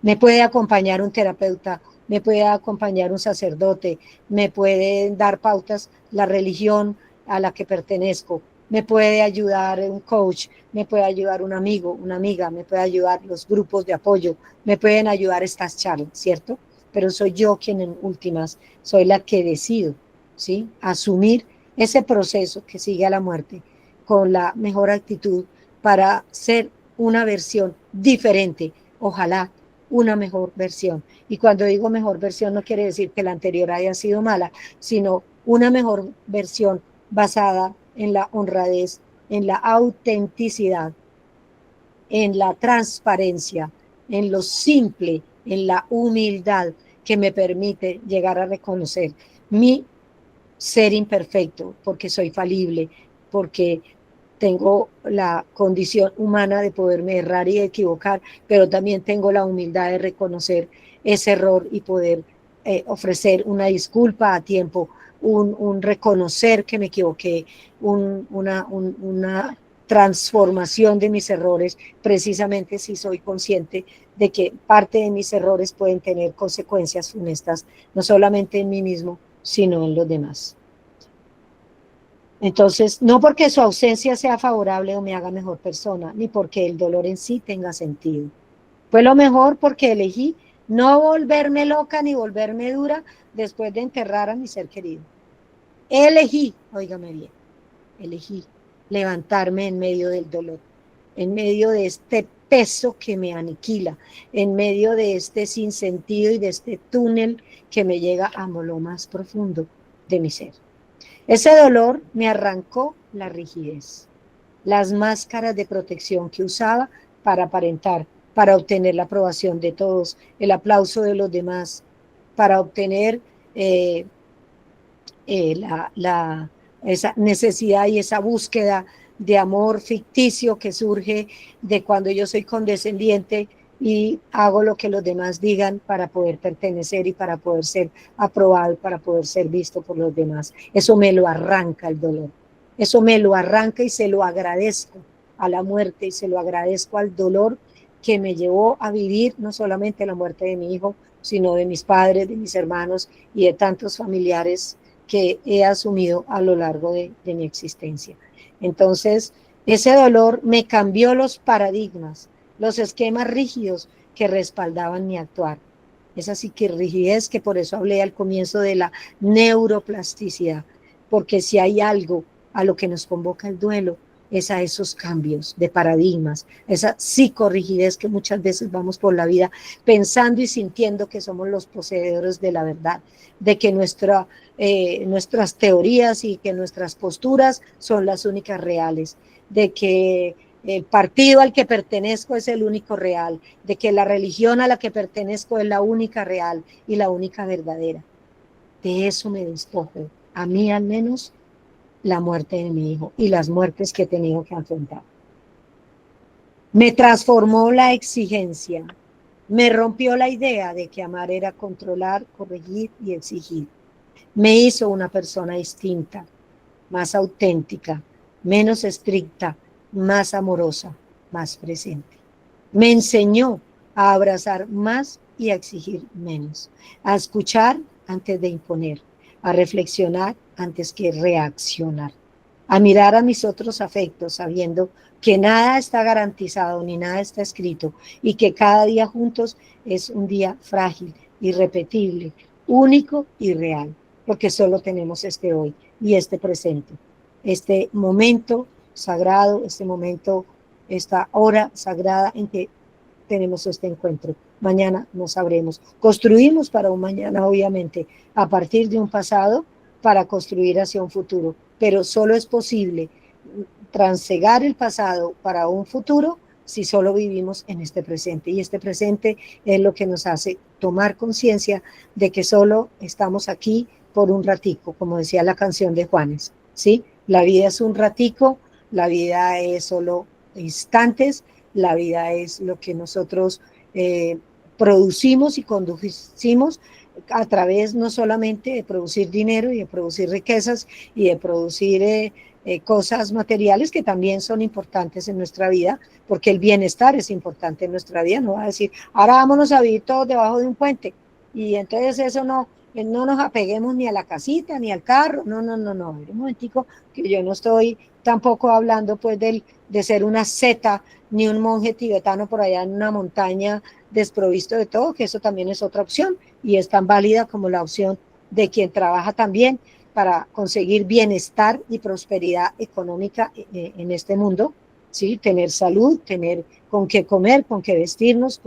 Me puede acompañar un terapeuta, me puede acompañar un sacerdote, me puede dar pautas la religión a la que pertenezco, me puede ayudar un coach, me puede ayudar un amigo, una amiga, me puede ayudar los grupos de apoyo, me pueden ayudar estas charlas, ¿cierto? Pero soy yo quien en últimas soy la que decido, ¿sí? Asumir ese proceso que sigue a la muerte con la mejor actitud para ser una versión diferente, ojalá una mejor versión. Y cuando digo mejor versión no quiere decir que la anterior haya sido mala, sino una mejor versión basada en la honradez, en la autenticidad, en la transparencia, en lo simple, en la humildad que me permite llegar a reconocer mi ser imperfecto, porque soy falible, porque tengo la condición humana de poderme errar y equivocar, pero también tengo la humildad de reconocer ese error y poder ofrecer una disculpa a tiempo, un reconocer que me equivoqué, una transformación de mis errores, precisamente si soy consciente de que parte de mis errores pueden tener consecuencias funestas, no solamente en mí mismo, sino en los demás. Entonces, no porque su ausencia sea favorable o me haga mejor persona, ni porque el dolor en sí tenga sentido. Fue lo mejor porque elegí no volverme loca ni volverme dura después de enterrar a mi ser querido. Elegí, óigame bien, elegí levantarme en medio del dolor, en medio de este peso que me aniquila, en medio de este sinsentido y de este túnel que me llega a lo más profundo de mi ser. Ese dolor me arrancó la rigidez, las máscaras de protección que usaba para aparentar, para obtener la aprobación de todos, el aplauso de los demás, para obtener eh, esa necesidad y esa búsqueda de amor ficticio que surge de cuando yo soy condescendiente y hago lo que los demás digan para poder pertenecer y para poder ser aprobado, para poder ser visto por los demás. Eso me lo arranca el dolor. Eso me lo arranca y se lo agradezco a la muerte y se lo agradezco al dolor que me llevó a vivir no solamente la muerte de mi hijo, sino de mis padres, de mis hermanos y de tantos familiares que he asumido a lo largo de mi existencia. Entonces, ese dolor me cambió los paradigmas, los esquemas rígidos que respaldaban mi actuar. Esa psiquirrigidez que por eso hablé al comienzo de la neuroplasticidad, porque si hay algo a lo que nos convoca el duelo, es a esos cambios de paradigmas, esa psicorrigidez que muchas veces vamos por la vida pensando y sintiendo que somos los poseedores de la verdad, de que nuestras teorías y que nuestras posturas son las únicas reales, de que el partido al que pertenezco es el único real, de que la religión a la que pertenezco es la única real y la única verdadera. De eso me despojo, a mí al menos, la muerte de mi hijo y las muertes que he tenido que afrontar. Me transformó la exigencia, me rompió la idea de que amar era controlar, corregir y exigir. Me hizo una persona distinta, más auténtica, menos estricta, más amorosa, más presente. Me enseñó a abrazar más y a exigir menos, a escuchar antes de imponer, a reflexionar antes que reaccionar, a mirar a mis otros afectos sabiendo que nada está garantizado ni nada está escrito y que cada día juntos es un día frágil, irrepetible, único y real, porque solo tenemos este hoy y este presente, este momento sagrado, este momento, esta hora sagrada en que tenemos este encuentro. Mañana no sabremos. Construimos para un mañana, obviamente, a partir de un pasado para construir hacia un futuro, pero solo es posible transegar el pasado para un futuro si solo vivimos en este presente. Y este presente es lo que nos hace tomar conciencia de que solo estamos aquí por un ratico, como decía la canción de Juanes, ¿sí? La vida es un ratico, la vida es solo instantes, la vida es lo que nosotros producimos y conducimos a través no solamente de producir dinero y de producir riquezas y de producir cosas materiales que también son importantes en nuestra vida, porque el bienestar es importante en nuestra vida. No va a decir, ahora vámonos a vivir todos debajo de un puente y entonces eso no nos apeguemos ni a la casita ni al carro. No, un momentico, que yo no estoy tampoco hablando pues de ser una zeta ni un monje tibetano por allá en una montaña desprovisto de todo, que eso también es otra opción y es tan válida como la opción de quien trabaja también para conseguir bienestar y prosperidad económica en este mundo, ¿sí? Tener salud, tener con qué comer, con qué vestirnos,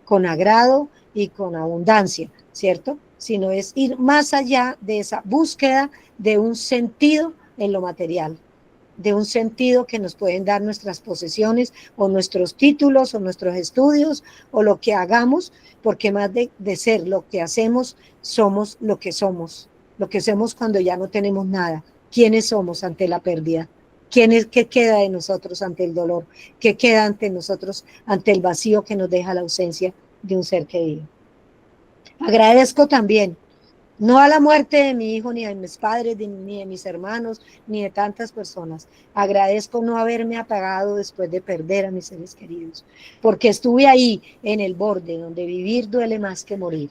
con agrado y con abundancia, ¿cierto? Sino es ir más allá de esa búsqueda de un sentido en lo material, de un sentido que nos pueden dar nuestras posesiones o nuestros títulos o nuestros estudios o lo que hagamos, porque más de ser lo que hacemos, somos lo que somos cuando ya no tenemos nada. ¿Quiénes somos ante la pérdida? ¿Qué queda de nosotros ante el dolor? ¿Qué queda ante nosotros ante el vacío que nos deja la ausencia de un ser querido? Agradezco también, no a la muerte de mi hijo, ni de mis padres, ni de mis hermanos, ni de tantas personas. Agradezco no haberme apagado después de perder a mis seres queridos, porque estuve ahí en el borde donde vivir duele más que morir,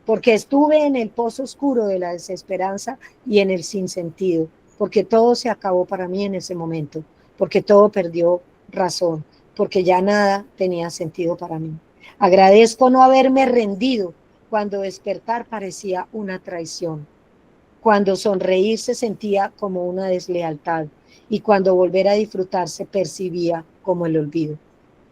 porque estuve en el pozo oscuro de la desesperanza y en el sinsentido, porque todo se acabó para mí en ese momento, porque todo perdió razón, porque ya nada tenía sentido para mí. Agradezco no haberme rendido cuando despertar parecía una traición, cuando sonreír se sentía como una deslealtad y cuando volver a disfrutar se percibía como el olvido.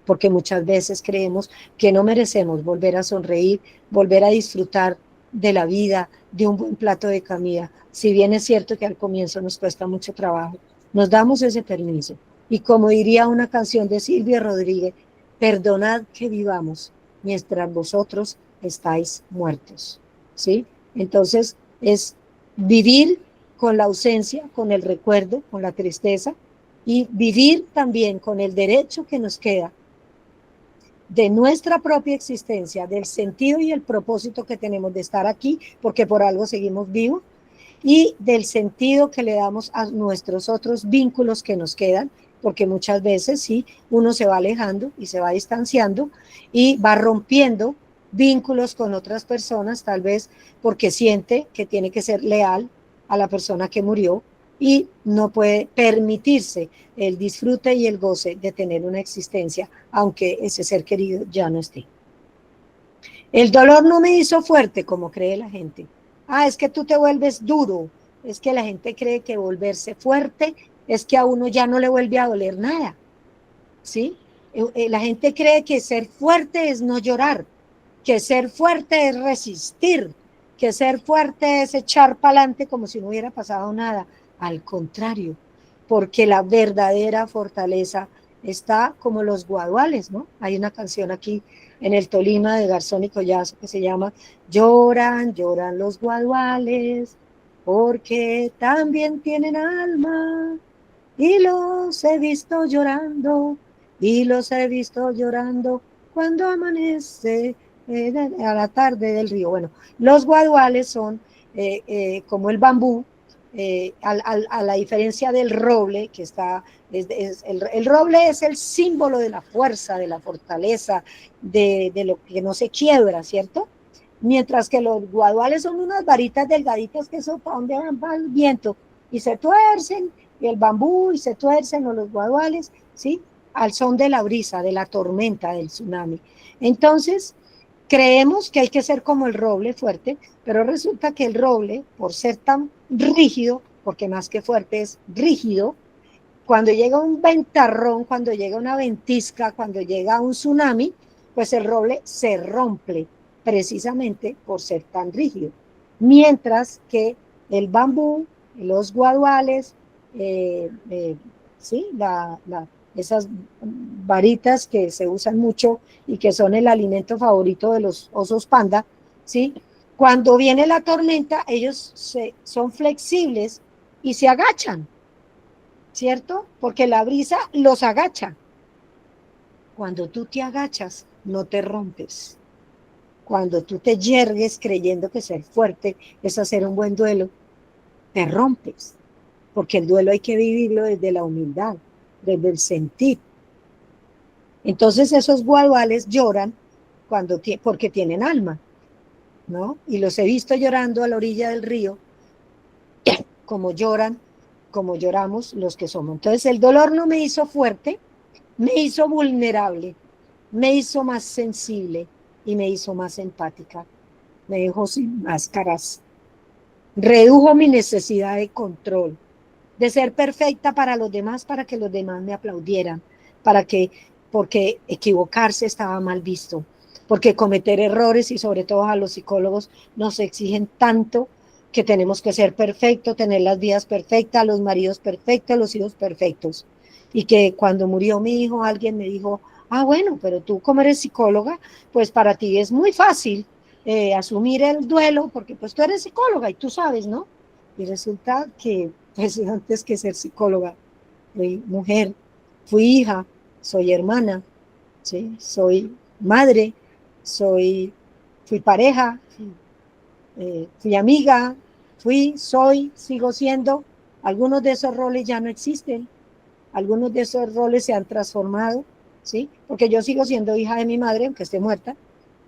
Porque muchas veces creemos que no merecemos volver a sonreír, volver a disfrutar de la vida, de un buen plato de comida. Si bien es cierto que al comienzo nos cuesta mucho trabajo, nos damos ese permiso. Y como diría una canción de Silvio Rodríguez, perdonad que vivamos mientras vosotros estáis muertos. ¿Sí? Entonces es vivir con la ausencia, con el recuerdo, con la tristeza, y vivir también con el derecho que nos queda de nuestra propia existencia, del sentido y el propósito que tenemos de estar aquí, porque por algo seguimos vivos, y del sentido que le damos a nuestros otros vínculos que nos quedan, porque muchas veces sí, uno se va alejando y se va distanciando y va rompiendo vínculos con otras personas, tal vez porque siente que tiene que ser leal a la persona que murió y no puede permitirse el disfrute y el goce de tener una existencia, aunque ese ser querido ya no esté. El dolor no me hizo fuerte, como cree la gente. Ah, es que tú te vuelves duro. Es que la gente cree que volverse fuerte es que a uno ya no le vuelve a doler nada. ¿Sí? La gente cree que ser fuerte es no llorar, que ser fuerte es resistir, que ser fuerte es echar para adelante como si no hubiera pasado nada. Al contrario, porque la verdadera fortaleza está como los guaduales, ¿no? Hay una canción aquí en el Tolima de Garzón y Collazo que se llama Lloran, lloran los guaduales, porque también tienen alma, y los he visto llorando, y los he visto llorando cuando amanece a la tarde del río. Bueno, los guaduales son como el bambú, a la diferencia del roble, que está, el roble es el símbolo de la fuerza, de la fortaleza, de lo que no se quiebra, ¿cierto? Mientras que los guaduales son unas varitas delgaditas que eso para donde va el viento y se tuercen, y el bambú y se tuercen, o los guaduales, ¿sí? Al son de la brisa, de la tormenta, del tsunami. Entonces, creemos que hay que ser como el roble fuerte, pero resulta que el roble, por ser tan rígido, porque más que fuerte es rígido, cuando llega un ventarrón, cuando llega una ventisca, cuando llega un tsunami, pues el roble se rompe precisamente por ser tan rígido. Mientras que el bambú, los guaduales, ¿sí? Esas varitas que se usan mucho y que son el alimento favorito de los osos panda, ¿sí? Cuando viene la tormenta, ellos son flexibles y se agachan, ¿cierto? Porque la brisa los agacha. Cuando tú te agachas, no te rompes. Cuando tú te yergues creyendo que ser fuerte es hacer un buen duelo, te rompes. Porque el duelo hay que vivirlo desde la humildad, desde el sentir. Entonces esos guaduales lloran porque tienen alma, ¿no? Y los he visto llorando a la orilla del río, como lloran, como lloramos los que somos. Entonces el dolor no me hizo fuerte, me hizo vulnerable, me hizo más sensible y me hizo más empática. Me dejó sin máscaras, redujo mi necesidad de control, de ser perfecta para los demás, para que los demás me aplaudieran, porque equivocarse estaba mal visto, porque cometer errores, y sobre todo a los psicólogos nos exigen tanto que tenemos que ser perfectos, tener las vidas perfectas, los maridos perfectos, los hijos perfectos. Y que cuando murió mi hijo, alguien me dijo, ah, bueno, pero tú como eres psicóloga, pues para ti es muy fácil asumir el duelo, porque pues tú eres psicóloga y tú sabes, ¿no? Y resulta que, pues antes que ser psicóloga, fui mujer, fui hija, soy hermana, ¿sí? Soy madre, fui pareja, fui amiga, sigo siendo. Algunos de esos roles ya no existen, algunos de esos roles se han transformado, ¿sí? Porque yo sigo siendo hija de mi madre, aunque esté muerta,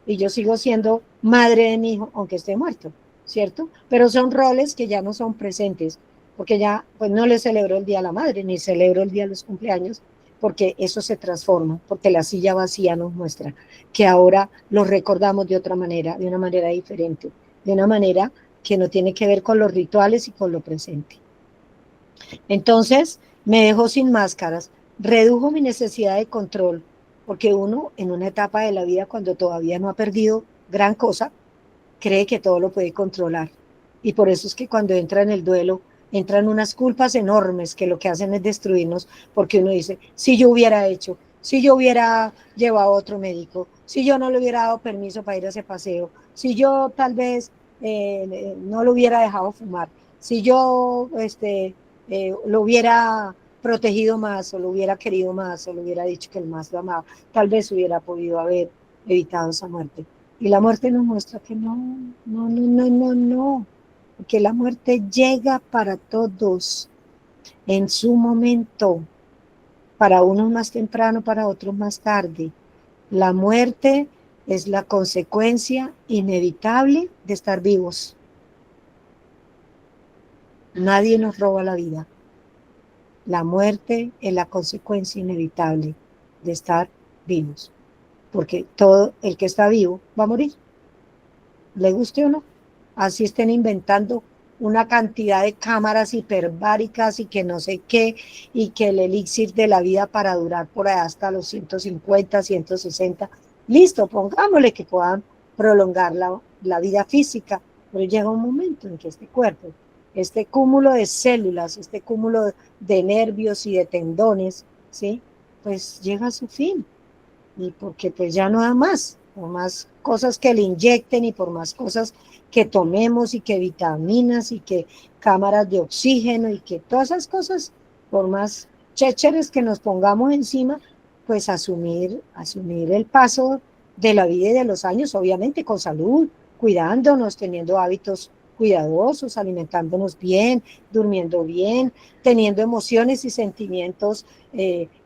y yo sigo siendo madre de mi hijo, aunque esté muerto, ¿cierto? Pero son roles que ya no son presentes, porque ya pues no le celebro el Día a la Madre, ni celebro el Día de los cumpleaños, porque eso se transforma, porque la silla vacía nos muestra que ahora los recordamos de otra manera, de una manera diferente, de una manera que no tiene que ver con los rituales y con lo presente. Entonces, me dejó sin máscaras, redujo mi necesidad de control, porque uno en una etapa de la vida cuando todavía no ha perdido gran cosa, cree que todo lo puede controlar. Y por eso es que cuando entra en el duelo, entran unas culpas enormes que lo que hacen es destruirnos, porque uno dice, si yo hubiera hecho, si yo hubiera llevado a otro médico, si yo no le hubiera dado permiso para ir a ese paseo, si yo tal vez no lo hubiera dejado fumar, si yo lo hubiera protegido más, o lo hubiera querido más, o lo hubiera dicho que el más lo amaba, tal vez hubiera podido haber evitado esa muerte. Y la muerte nos muestra que no, que la muerte llega para todos en su momento, para unos más temprano, para otros más tarde. La muerte es la consecuencia inevitable de estar vivos. Nadie nos roba la vida. La muerte es la consecuencia inevitable de estar vivos, porque todo el que está vivo va a morir, le guste o no. Así estén inventando una cantidad de cámaras hiperbáricas y que no sé qué, y que el elixir de la vida para durar por ahí hasta los 150, 160, listo, pongámosle que puedan prolongar la vida física, pero llega un momento en que este cuerpo, este cúmulo de células, este cúmulo de nervios y de tendones, ¿sí? Pues llega a su fin, y porque pues ya no da más, por más cosas que le inyecten y por más cosas que tomemos y que vitaminas y que cámaras de oxígeno y que todas esas cosas, por más chécheres que nos pongamos encima, pues asumir el paso de la vida y de los años, obviamente con salud, cuidándonos, teniendo hábitos cuidadosos, alimentándonos bien, durmiendo bien, teniendo emociones y sentimientos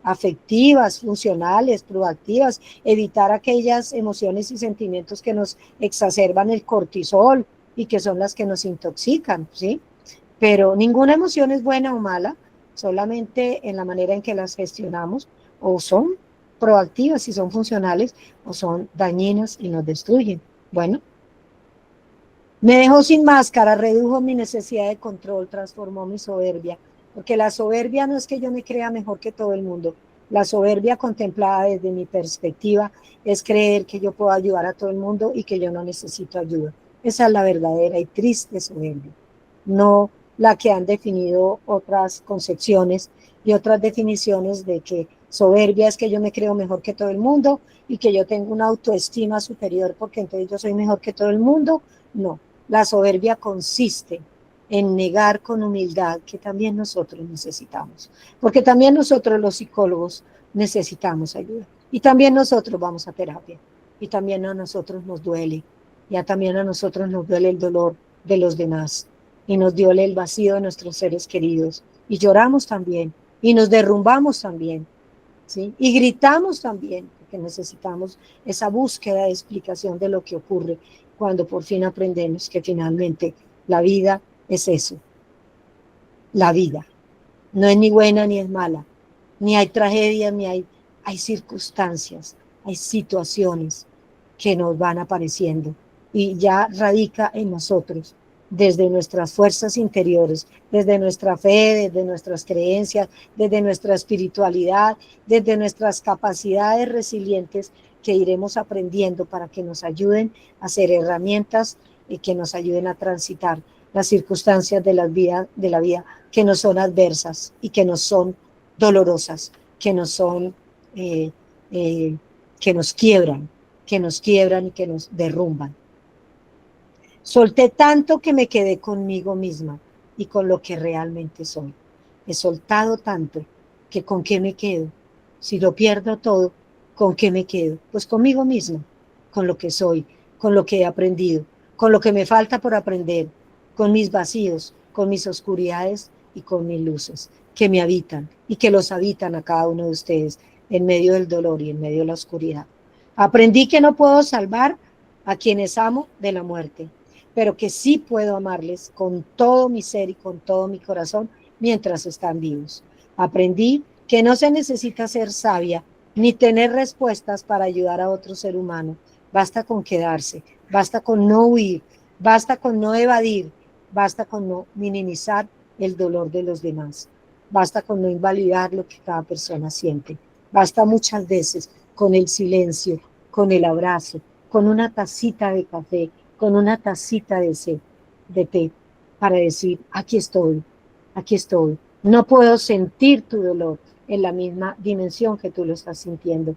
afectivas, funcionales, proactivas, evitar aquellas emociones y sentimientos que nos exacerban el cortisol y que son las que nos intoxican, ¿sí? Pero ninguna emoción es buena o mala, solamente en la manera en que las gestionamos, o son proactivas y son funcionales, o son dañinas y nos destruyen. Bueno, me dejó sin máscara, redujo mi necesidad de control, transformó mi soberbia, porque la soberbia no es que yo me crea mejor que todo el mundo. La soberbia contemplada desde mi perspectiva es creer que yo puedo ayudar a todo el mundo y que yo no necesito ayuda. Esa es la verdadera y triste soberbia, no la que han definido otras concepciones y otras definiciones de que soberbia es que yo me creo mejor que todo el mundo y que yo tengo una autoestima superior porque entonces yo soy mejor que todo el mundo. No, la soberbia consiste en negar con humildad que también nosotros necesitamos, porque también nosotros los psicólogos necesitamos ayuda, y también nosotros vamos a terapia, y también a nosotros nos duele, ya también a nosotros nos duele el dolor de los demás, y nos duele el vacío de nuestros seres queridos, y lloramos también, y nos derrumbamos también, ¿sí? Y gritamos también, porque necesitamos esa búsqueda de explicación de lo que ocurre cuando por fin aprendemos que finalmente la vida es eso, la vida. No es ni buena ni es mala, ni hay tragedias, ni hay circunstancias, hay situaciones que nos van apareciendo y ya radica en nosotros, desde nuestras fuerzas interiores, desde nuestra fe, desde nuestras creencias, desde nuestra espiritualidad, desde nuestras capacidades resilientes que iremos aprendiendo para que nos ayuden a ser herramientas y que nos ayuden a transitar las circunstancias de la vida que nos son adversas y que nos son dolorosas, que nos son que nos quiebran y que nos derrumban. Solté tanto que me quedé conmigo misma y con lo que realmente soy. He soltado tanto que ¿con qué me quedo? Si lo pierdo todo, ¿con qué me quedo? Pues conmigo misma, con lo que soy, con lo que he aprendido, con lo que me falta por aprender, con mis vacíos, con mis oscuridades y con mis luces, que me habitan y que los habitan a cada uno de ustedes en medio del dolor y en medio de la oscuridad. Aprendí que no puedo salvar a quienes amo de la muerte, pero que sí puedo amarles con todo mi ser y con todo mi corazón mientras están vivos. Aprendí que no se necesita ser sabia ni tener respuestas para ayudar a otro ser humano. Basta con quedarse, basta con no huir, basta con no evadir, basta con no minimizar el dolor de los demás, basta con no invalidar lo que cada persona siente, basta muchas veces con el silencio, con el abrazo, con una tacita de café, con una tacita de té, para decir, aquí estoy, aquí estoy. No puedo sentir tu dolor en la misma dimensión que tú lo estás sintiendo,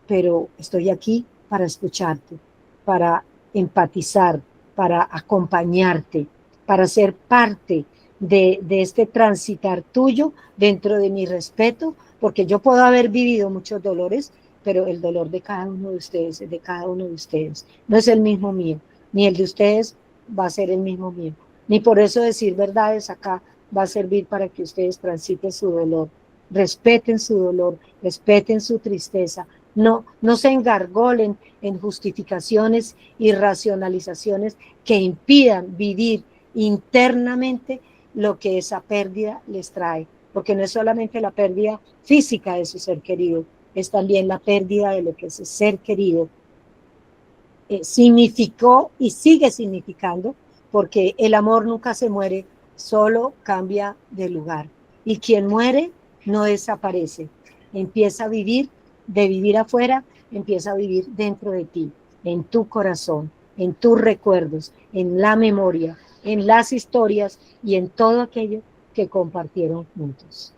pero estoy aquí para escucharte, para empatizar, para acompañarte, para ser parte de este transitar tuyo dentro de mi respeto, porque yo puedo haber vivido muchos dolores, pero el dolor de cada uno de ustedes es de cada uno de ustedes. No es el mismo mío, ni el de ustedes va a ser el mismo mío. Ni por eso decir verdades acá va a servir para que ustedes transiten su dolor. Respeten su dolor, respeten su tristeza. No se engargolen en justificaciones y racionalizaciones que impidan vivir internamente lo que esa pérdida les trae. Porque no es solamente la pérdida física de su ser querido, es también la pérdida de lo que ese ser querido significó y sigue significando, porque el amor nunca se muere, solo cambia de lugar. Y quien muere no desaparece, empieza a vivir, de vivir afuera, empieza a vivir dentro de ti, en tu corazón, en tus recuerdos, en la memoria, en las historias y en todo aquello que compartieron juntos.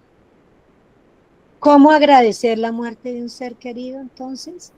¿Cómo agradecer la muerte de un ser querido entonces?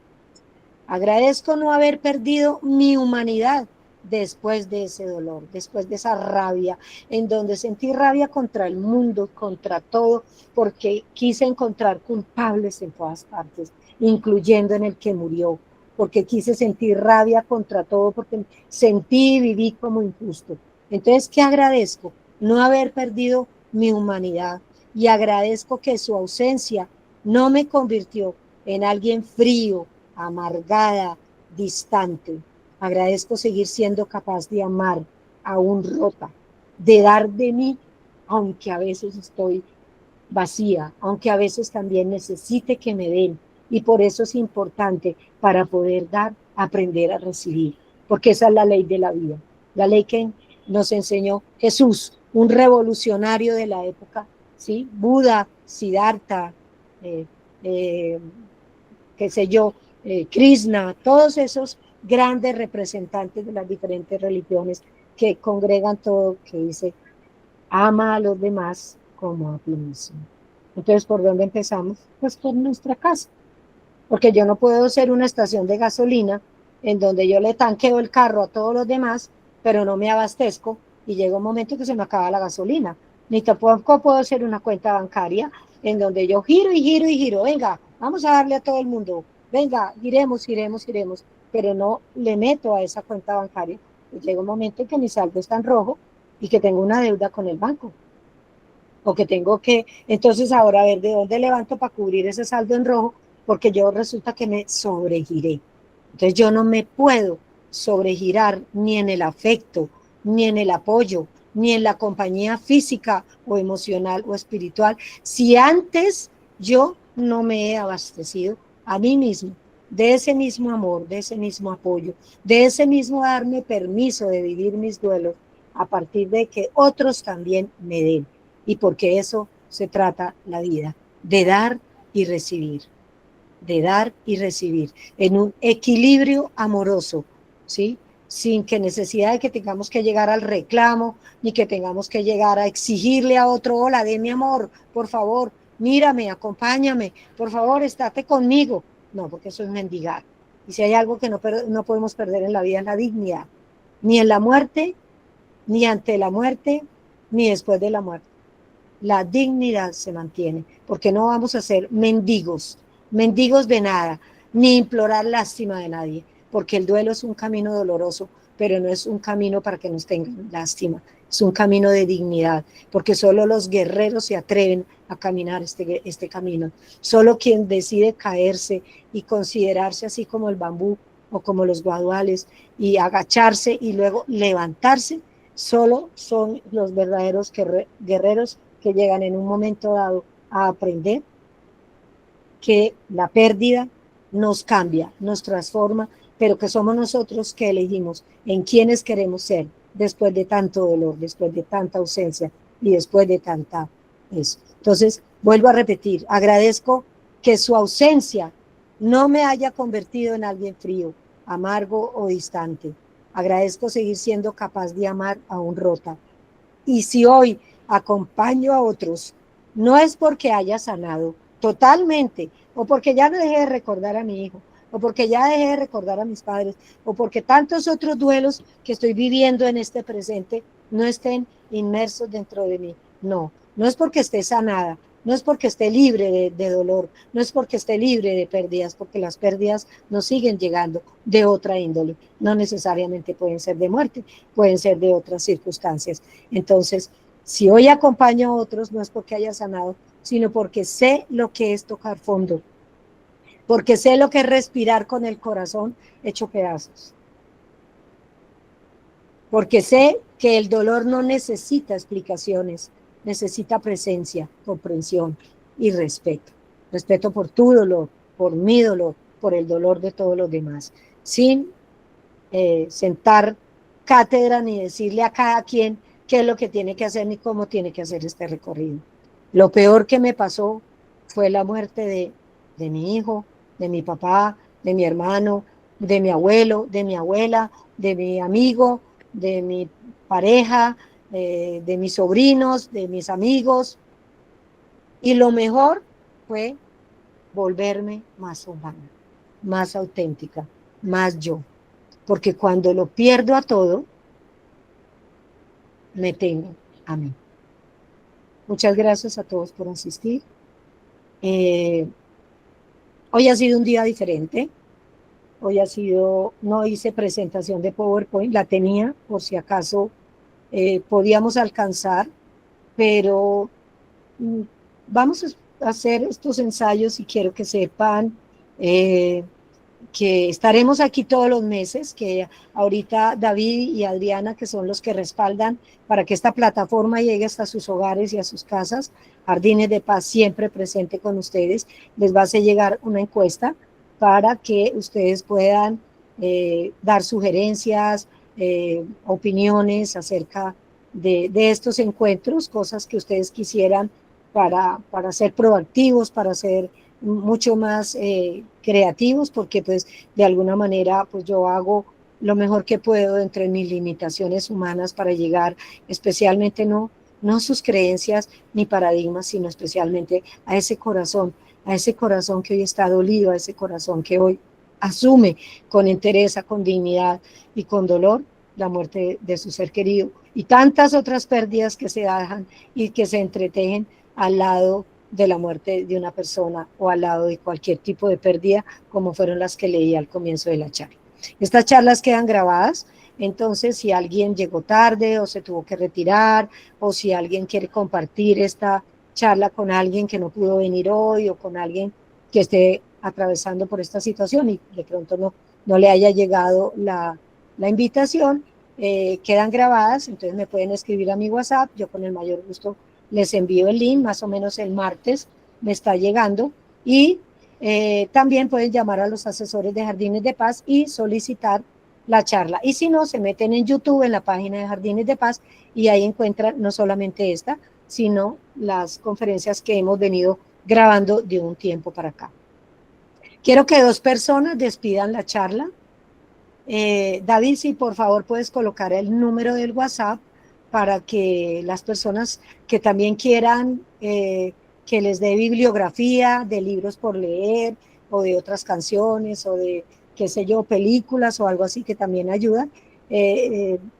Agradezco no haber perdido mi humanidad después de ese dolor, después de esa rabia, en donde sentí rabia contra el mundo, contra todo, porque quise encontrar culpables en todas partes, incluyendo en el que murió, porque quise sentir rabia contra todo, porque sentí y viví como injusto. Entonces, ¿qué agradezco? No haber perdido mi humanidad, y agradezco que su ausencia no me convirtió en alguien frío, amargada, distante. Agradezco seguir siendo capaz de amar aún rota, de dar de mí, aunque a veces estoy vacía, aunque a veces también necesite que me den. Y por eso es importante, para poder dar, aprender a recibir, porque esa es la ley de la vida, la ley que nos enseñó Jesús, un revolucionario de la época, ¿sí? Buda, Siddhartha, qué sé yo, Krishna, todos esos grandes representantes de las diferentes religiones que congregan todo, que dice, ama a los demás como a ti mismo. Entonces, ¿por dónde empezamos? Pues por nuestra casa, porque yo no puedo ser una estación de gasolina en donde yo le tanqueo el carro a todos los demás, pero no me abastezco y llega un momento que se me acaba la gasolina. Ni tampoco puedo ser una cuenta bancaria en donde yo giro y giro y giro, venga, vamos a darle a todo el mundo, venga, iremos, pero no le meto a esa cuenta bancaria. Y llega un momento en que mi saldo está en rojo y que tengo una deuda con el banco. O que tengo que, entonces ahora a ver de dónde levanto para cubrir ese saldo en rojo, porque yo resulta que me sobregiré. Entonces yo no me puedo sobregirar ni en el afecto, ni en el apoyo, ni en la compañía física o emocional o espiritual, si antes yo no me he abastecido a mí mismo de ese mismo amor, de ese mismo apoyo, de ese mismo darme permiso de vivir mis duelos a partir de que otros también me den. Y porque eso se trata la vida, de dar y recibir, de dar y recibir, en un equilibrio amoroso, ¿sí? Sin que necesidad de que tengamos que llegar al reclamo, ni que tengamos que llegar a exigirle a otro, hola, de mi amor, por favor, mírame, acompáñame, por favor, estate conmigo. No, porque eso es mendigar. Y si hay algo que no podemos perder en la vida, es la dignidad. Ni en la muerte, ni ante la muerte, ni después de la muerte. La dignidad se mantiene, porque no vamos a ser mendigos de nada, ni implorar lástima de nadie, porque el duelo es un camino doloroso, pero no es un camino para que nos tengan lástima, es un camino de dignidad, porque solo los guerreros se atreven a caminar este camino, solo quien decide caerse y considerarse así como el bambú o como los guaduales y agacharse y luego levantarse, solo son los verdaderos guerreros que llegan en un momento dado a aprender que la pérdida nos cambia, nos transforma, pero que somos nosotros que elegimos en quiénes queremos ser después de tanto dolor, después de tanta ausencia y después de tanta eso. Entonces, vuelvo a repetir, agradezco que su ausencia no me haya convertido en alguien frío, amargo o distante. Agradezco seguir siendo capaz de amar aún rota. Y si hoy acompaño a otros, no es porque haya sanado totalmente, o porque ya no dejé de recordar a mi hijo, o porque ya dejé de recordar a mis padres, o porque tantos otros duelos que estoy viviendo en este presente no estén inmersos dentro de mí. No, no es porque esté sanada, no es porque esté libre de dolor, no es porque esté libre de pérdidas, porque las pérdidas nos siguen llegando de otra índole. No necesariamente pueden ser de muerte, pueden ser de otras circunstancias. Entonces, si hoy acompaño a otros, no es porque haya sanado, sino porque sé lo que es tocar fondo, porque sé lo que es respirar con el corazón hecho pedazos, porque sé que el dolor no necesita explicaciones, necesita presencia, comprensión y respeto. Respeto por tu dolor, por mi dolor, por el dolor de todos los demás, sin sentar cátedra ni decirle a cada quien qué es lo que tiene que hacer ni cómo tiene que hacer este recorrido. Lo peor que me pasó fue la muerte de mi hijo, de mi papá, de mi hermano, de mi abuelo, de mi abuela, de mi amigo, de mi pareja, de mis sobrinos, de mis amigos. Y lo mejor fue volverme más humana, más auténtica, más yo. Porque cuando lo pierdo a todo, me tengo a mí. Muchas gracias a todos por asistir. Hoy ha sido un día diferente. Hoy no hice presentación de PowerPoint, la tenía por si acaso podíamos alcanzar, pero vamos a hacer estos ensayos y quiero que sepan que estaremos aquí todos los meses, que ahorita David y Adriana, que son los que respaldan para que esta plataforma llegue hasta sus hogares y a sus casas, Jardines de Paz siempre presente con ustedes, les va a hacer llegar una encuesta para que ustedes puedan dar sugerencias, opiniones acerca de estos encuentros, cosas que ustedes quisieran para ser proactivos, para ser mucho más creativos, porque pues de alguna manera pues yo hago lo mejor que puedo entre mis limitaciones humanas para llegar especialmente no sus creencias ni paradigmas, sino especialmente a ese corazón que hoy está dolido, a ese corazón que hoy asume con entereza, con dignidad y con dolor la muerte de su ser querido y tantas otras pérdidas que se dejan y que se entretejen al lado de la muerte de una persona o al lado de cualquier tipo de pérdida, como fueron las que leí al comienzo de la charla. Estas charlas quedan grabadas, entonces si alguien llegó tarde o se tuvo que retirar, o si alguien quiere compartir esta charla con alguien que no pudo venir hoy, o con alguien que esté atravesando por esta situación y de pronto no le haya llegado la invitación, quedan grabadas, entonces me pueden escribir a mi WhatsApp, yo con el mayor gusto les envío el link, más o menos el martes me está llegando, y también pueden llamar a los asesores de Jardines de Paz y solicitar la charla. Y si no, se meten en YouTube, en la página de Jardines de Paz, y ahí encuentran no solamente esta, sino las conferencias que hemos venido grabando de un tiempo para acá. Quiero que 2 personas despidan la charla. David, si por favor puedes colocar el número del WhatsApp para que las personas que también quieran que les dé bibliografía de libros por leer o de otras canciones o de, qué sé yo, películas o algo así que también ayudan,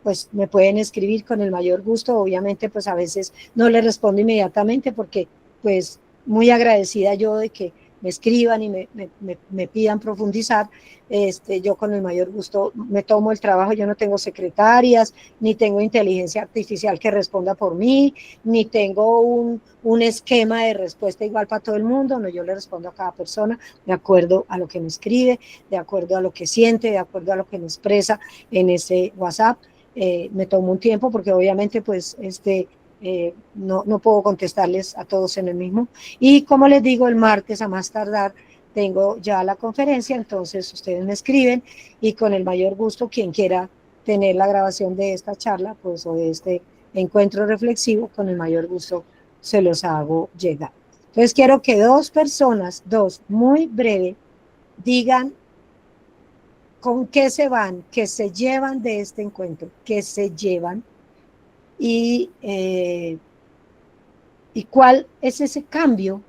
pues me pueden escribir con el mayor gusto. Obviamente pues a veces no les respondo inmediatamente porque pues muy agradecida yo de que me escriban y me pidan profundizar. Yo con el mayor gusto me tomo el trabajo. Yo no tengo secretarias, ni tengo inteligencia artificial que responda por mí, ni tengo un esquema de respuesta igual para todo el mundo. No, yo le respondo a cada persona de acuerdo a lo que me escribe, de acuerdo a lo que siente, de acuerdo a lo que me expresa en ese WhatsApp. Me tomo un tiempo porque obviamente pues no puedo contestarles a todos en el mismo. Y como les digo, el martes a más tardar tengo ya la conferencia, entonces ustedes me escriben y con el mayor gusto, quien quiera tener la grabación de esta charla, pues, o de este encuentro reflexivo, con el mayor gusto se los hago llegar. Entonces quiero que dos personas, muy breve, digan con qué se van, qué se llevan de este encuentro, qué se llevan y cuál es ese cambio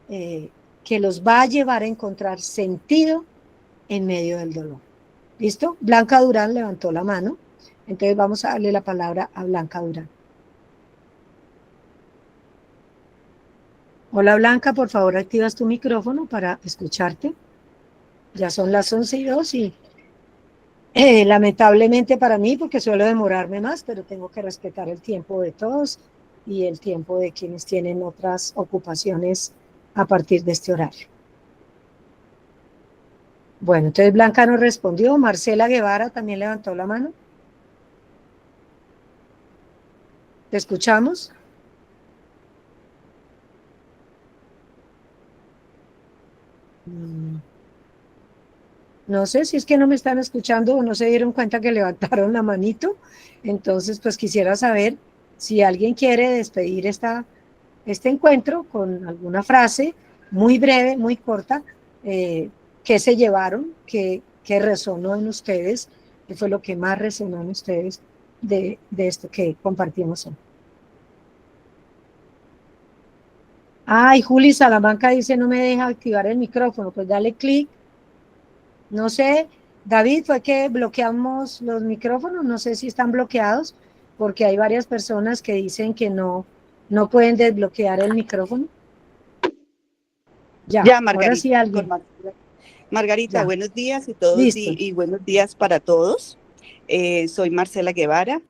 que los va a llevar a encontrar sentido en medio del dolor. ¿Listo? Blanca Durán levantó la mano, entonces vamos a darle la palabra a Blanca Durán. Hola Blanca, por favor activas tu micrófono para escucharte. Ya son las 11:02 y lamentablemente para mí, porque suelo demorarme más, pero tengo que respetar el tiempo de todos y el tiempo de quienes tienen otras ocupaciones a partir de este horario. Bueno, entonces Blanca no respondió. Marcela Guevara también levantó la mano. ¿Te escuchamos? No sé si es que no me están escuchando o no se dieron cuenta que levantaron la manito. Entonces, pues quisiera saber si alguien quiere despedir este encuentro con alguna frase muy breve, muy corta, qué se llevaron, qué resonó en ustedes, qué fue lo que más resonó en ustedes de esto que compartimos hoy. Ay, Juli Salamanca dice no me deja activar el micrófono, pues dale clic. No sé, David, fue que bloqueamos los micrófonos, no sé si están bloqueados, porque hay varias personas que dicen que no pueden desbloquear el micrófono. Ya, Margarita, ahora sí alguien. Margarita, Ya. buenos días y todos Listo. y buenos días para todos. Soy Marcela Guevara.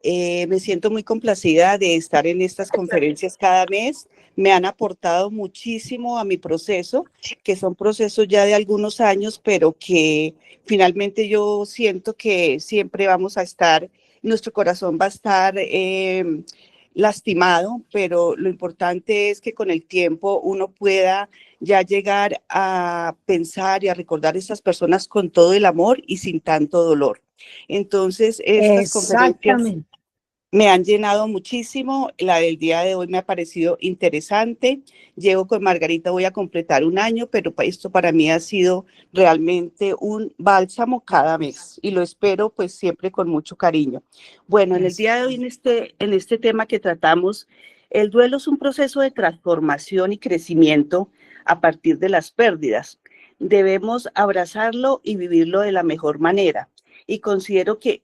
Me siento muy complacida de estar en estas conferencias cada mes. Me han aportado muchísimo a mi proceso, que son procesos ya de algunos años, pero que finalmente yo siento que siempre vamos a estar, nuestro corazón va a estar lastimado, pero lo importante es que con el tiempo uno pueda ya llegar a pensar y a recordar a estas personas con todo el amor y sin tanto dolor. Entonces, estas conferencias me han llenado muchísimo. La del día de hoy me ha parecido interesante. Llevo con Margarita, voy a completar un año, pero esto para mí ha sido realmente un bálsamo cada mes y lo espero pues siempre con mucho cariño. Bueno, en el día de hoy, en este tema que tratamos, el duelo es un proceso de transformación y crecimiento a partir de las pérdidas. Debemos abrazarlo y vivirlo de la mejor manera. Y considero que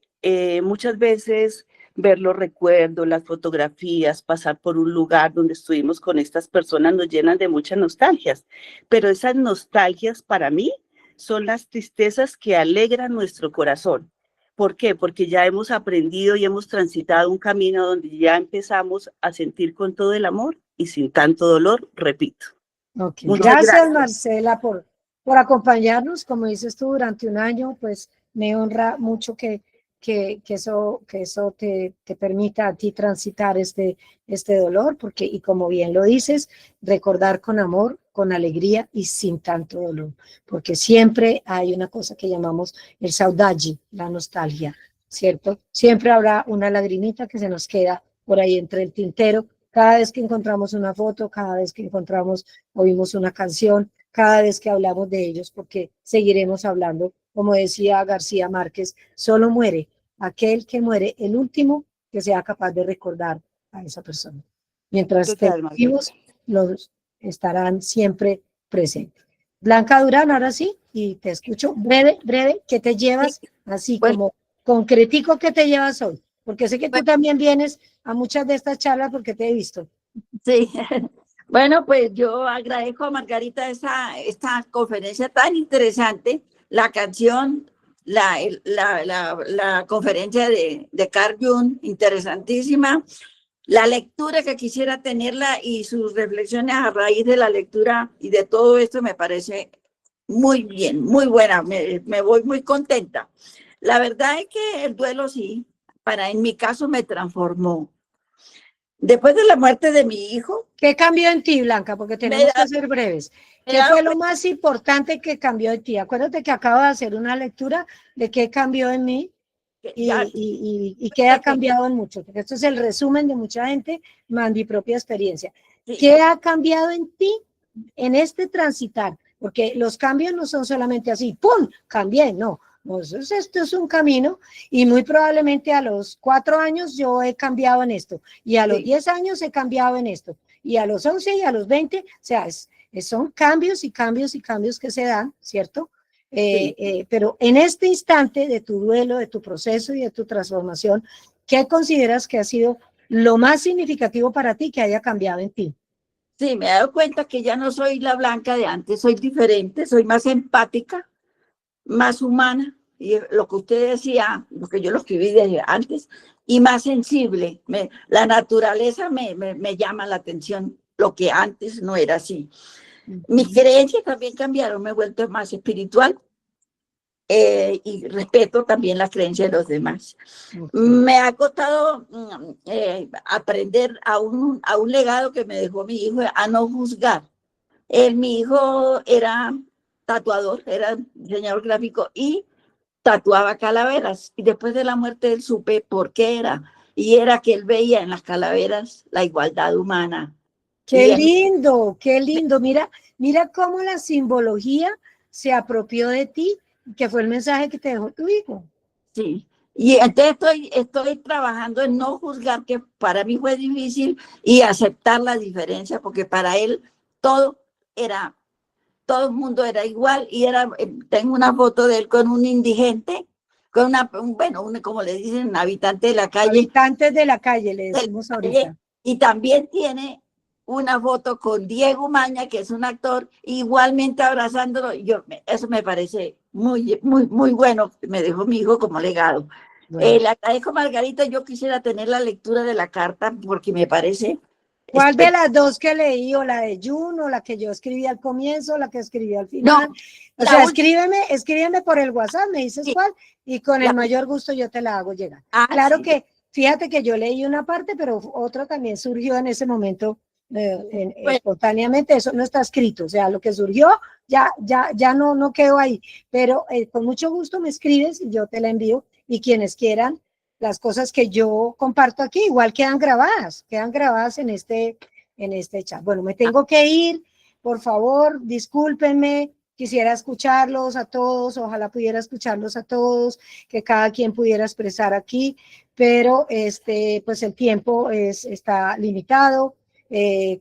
muchas veces ver los recuerdos, las fotografías, pasar por un lugar donde estuvimos con estas personas nos llenan de muchas nostalgias, pero esas nostalgias para mí son las tristezas que alegran nuestro corazón. ¿Por qué? Porque ya hemos aprendido y hemos transitado un camino donde ya empezamos a sentir con todo el amor y sin tanto dolor, repito. Okay. Gracias, Marcela, por acompañarnos, como dices tú, durante un año, pues me honra mucho que eso te permita a ti transitar este dolor, porque, y como bien lo dices, recordar con amor, con alegría y sin tanto dolor, porque siempre hay una cosa que llamamos el saudade, la nostalgia, ¿cierto? Siempre habrá una lagrimita que se nos queda por ahí entre el tintero, cada vez que encontramos una foto, cada vez que oímos una canción, cada vez que hablamos de ellos, porque seguiremos hablando. Como decía García Márquez, solo muere aquel que muere el último que sea capaz de recordar a esa persona. Mientras estén vivos, los estarán siempre presentes. Blanca Durán, ahora sí, y te escucho. Breve, ¿qué te llevas? Así como concretico, ¿qué te llevas hoy? Porque sé que tú también vienes a muchas de estas charlas porque te he visto. Sí, bueno, pues yo agradezco a Margarita esta conferencia tan interesante, la canción, la conferencia de Carl Jung, interesantísima, la lectura que quisiera tenerla y sus reflexiones a raíz de la lectura y de todo esto me parece muy bien, muy buena, me voy muy contenta. La verdad es que el duelo sí, en mi caso me transformó. Después de la muerte de mi hijo, ¿Qué cambió en ti, Blanca? Porque tenemos da- que ser breves. me ¿Qué he dado fue lo más importante que cambió en ti? Acuérdate que acabo de hacer una lectura de qué cambió en mí que y, ya, y qué ha cambiado en mucho, porque esto es el resumen de mucha gente, más mi propia experiencia. sí, ¿Qué ha cambiado en ti en este transitar? Porque los cambios no son solamente así, ¡pum!, cambié, no. No, esto es un camino y muy probablemente a los 4 años yo he cambiado en esto y a los sí, 10 años he cambiado en esto y a los 11 y a los 20, o sea, son cambios y cambios y cambios que se dan, ¿cierto? sí. Pero en este instante de tu duelo, de tu proceso y de tu transformación, ¿qué consideras que ha sido lo más significativo para ti que haya cambiado en ti? Sí, me he dado cuenta que ya no soy la Blanca de antes, soy diferente, soy más empática, más humana, y lo que usted decía, lo que yo lo escribí desde antes, y más sensible. La naturaleza me llama la atención, lo que antes no era así. Mis creencias también cambiaron, me he vuelto más espiritual y respeto también las creencias de los demás. Okay. Me ha costado aprender a un legado que me dejó mi hijo, a no juzgar. Mi hijo era tatuador, era diseñador gráfico y tatuaba calaveras. Y después de la muerte él supe por qué era. Y era que él veía en las calaveras la igualdad humana. Qué Y lindo, qué lindo. Mira, mira cómo la simbología se apropió de ti, que fue el mensaje que te dejó tu hijo. sí. Y entonces estoy trabajando en no juzgar, que para mí fue difícil, y aceptar la diferencia, porque para él todo el mundo era igual, y tengo una foto de él con un indigente, con como le dicen, habitante de la calle. Habitantes de la calle, le decimos ahorita. Y también tiene una foto con Diego Maña, que es un actor, igualmente abrazándolo. Eso me parece muy, muy, muy bueno, me dejó mi hijo como legado. Bueno. Le agradezco, Margarita, yo quisiera tener la lectura de la carta porque me parece... ¿Cuál de las dos que leí, o la de Jun, o la que yo escribí al comienzo, o la que escribí al final? No, o sea, escríbeme por el WhatsApp, me dices sí, cuál, y con el mayor gusto yo te la hago llegar. Claro, sí. Que, fíjate que yo leí una parte, pero otra también surgió en ese momento espontáneamente, eso no está escrito, o sea, lo que surgió ya no quedó ahí, pero con mucho gusto me escribes y yo te la envío, y quienes quieran, las cosas que yo comparto aquí igual quedan grabadas en este chat. Bueno, me tengo que ir, por favor, discúlpenme, quisiera escucharlos a todos, ojalá pudiera escucharlos a todos, que cada quien pudiera expresar aquí, pero pues el tiempo está limitado,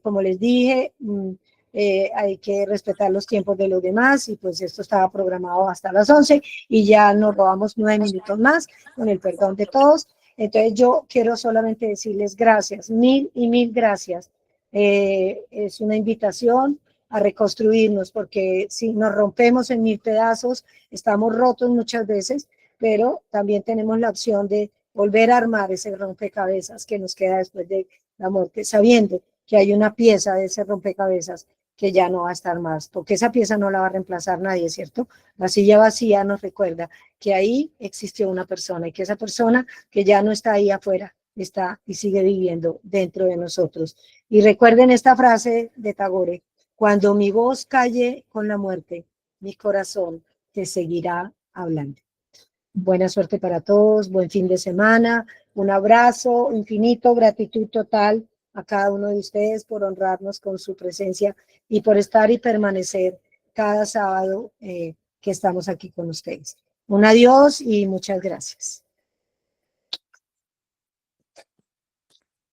como les dije, hay que respetar los tiempos de los demás, y pues esto estaba programado hasta las 11 y ya nos robamos 9 minutos más, con el perdón de todos. Entonces yo quiero solamente decirles gracias, mil y mil gracias. Es una invitación a reconstruirnos, porque si nos rompemos en 1000 pedazos, estamos rotos muchas veces, pero también tenemos la opción de volver a armar ese rompecabezas que nos queda después de la muerte, sabiendo que hay una pieza de ese rompecabezas que ya no va a estar más, porque esa pieza no la va a reemplazar nadie, ¿cierto? La silla vacía nos recuerda que ahí existió una persona, y que esa persona que ya no está ahí afuera, está y sigue viviendo dentro de nosotros. Y recuerden esta frase de Tagore: cuando mi voz calle con la muerte, mi corazón te seguirá hablando. Buena suerte para todos, buen fin de semana, un abrazo infinito, gratitud total a cada uno de ustedes por honrarnos con su presencia y por estar y permanecer cada sábado que estamos aquí con ustedes. Un adiós y muchas gracias.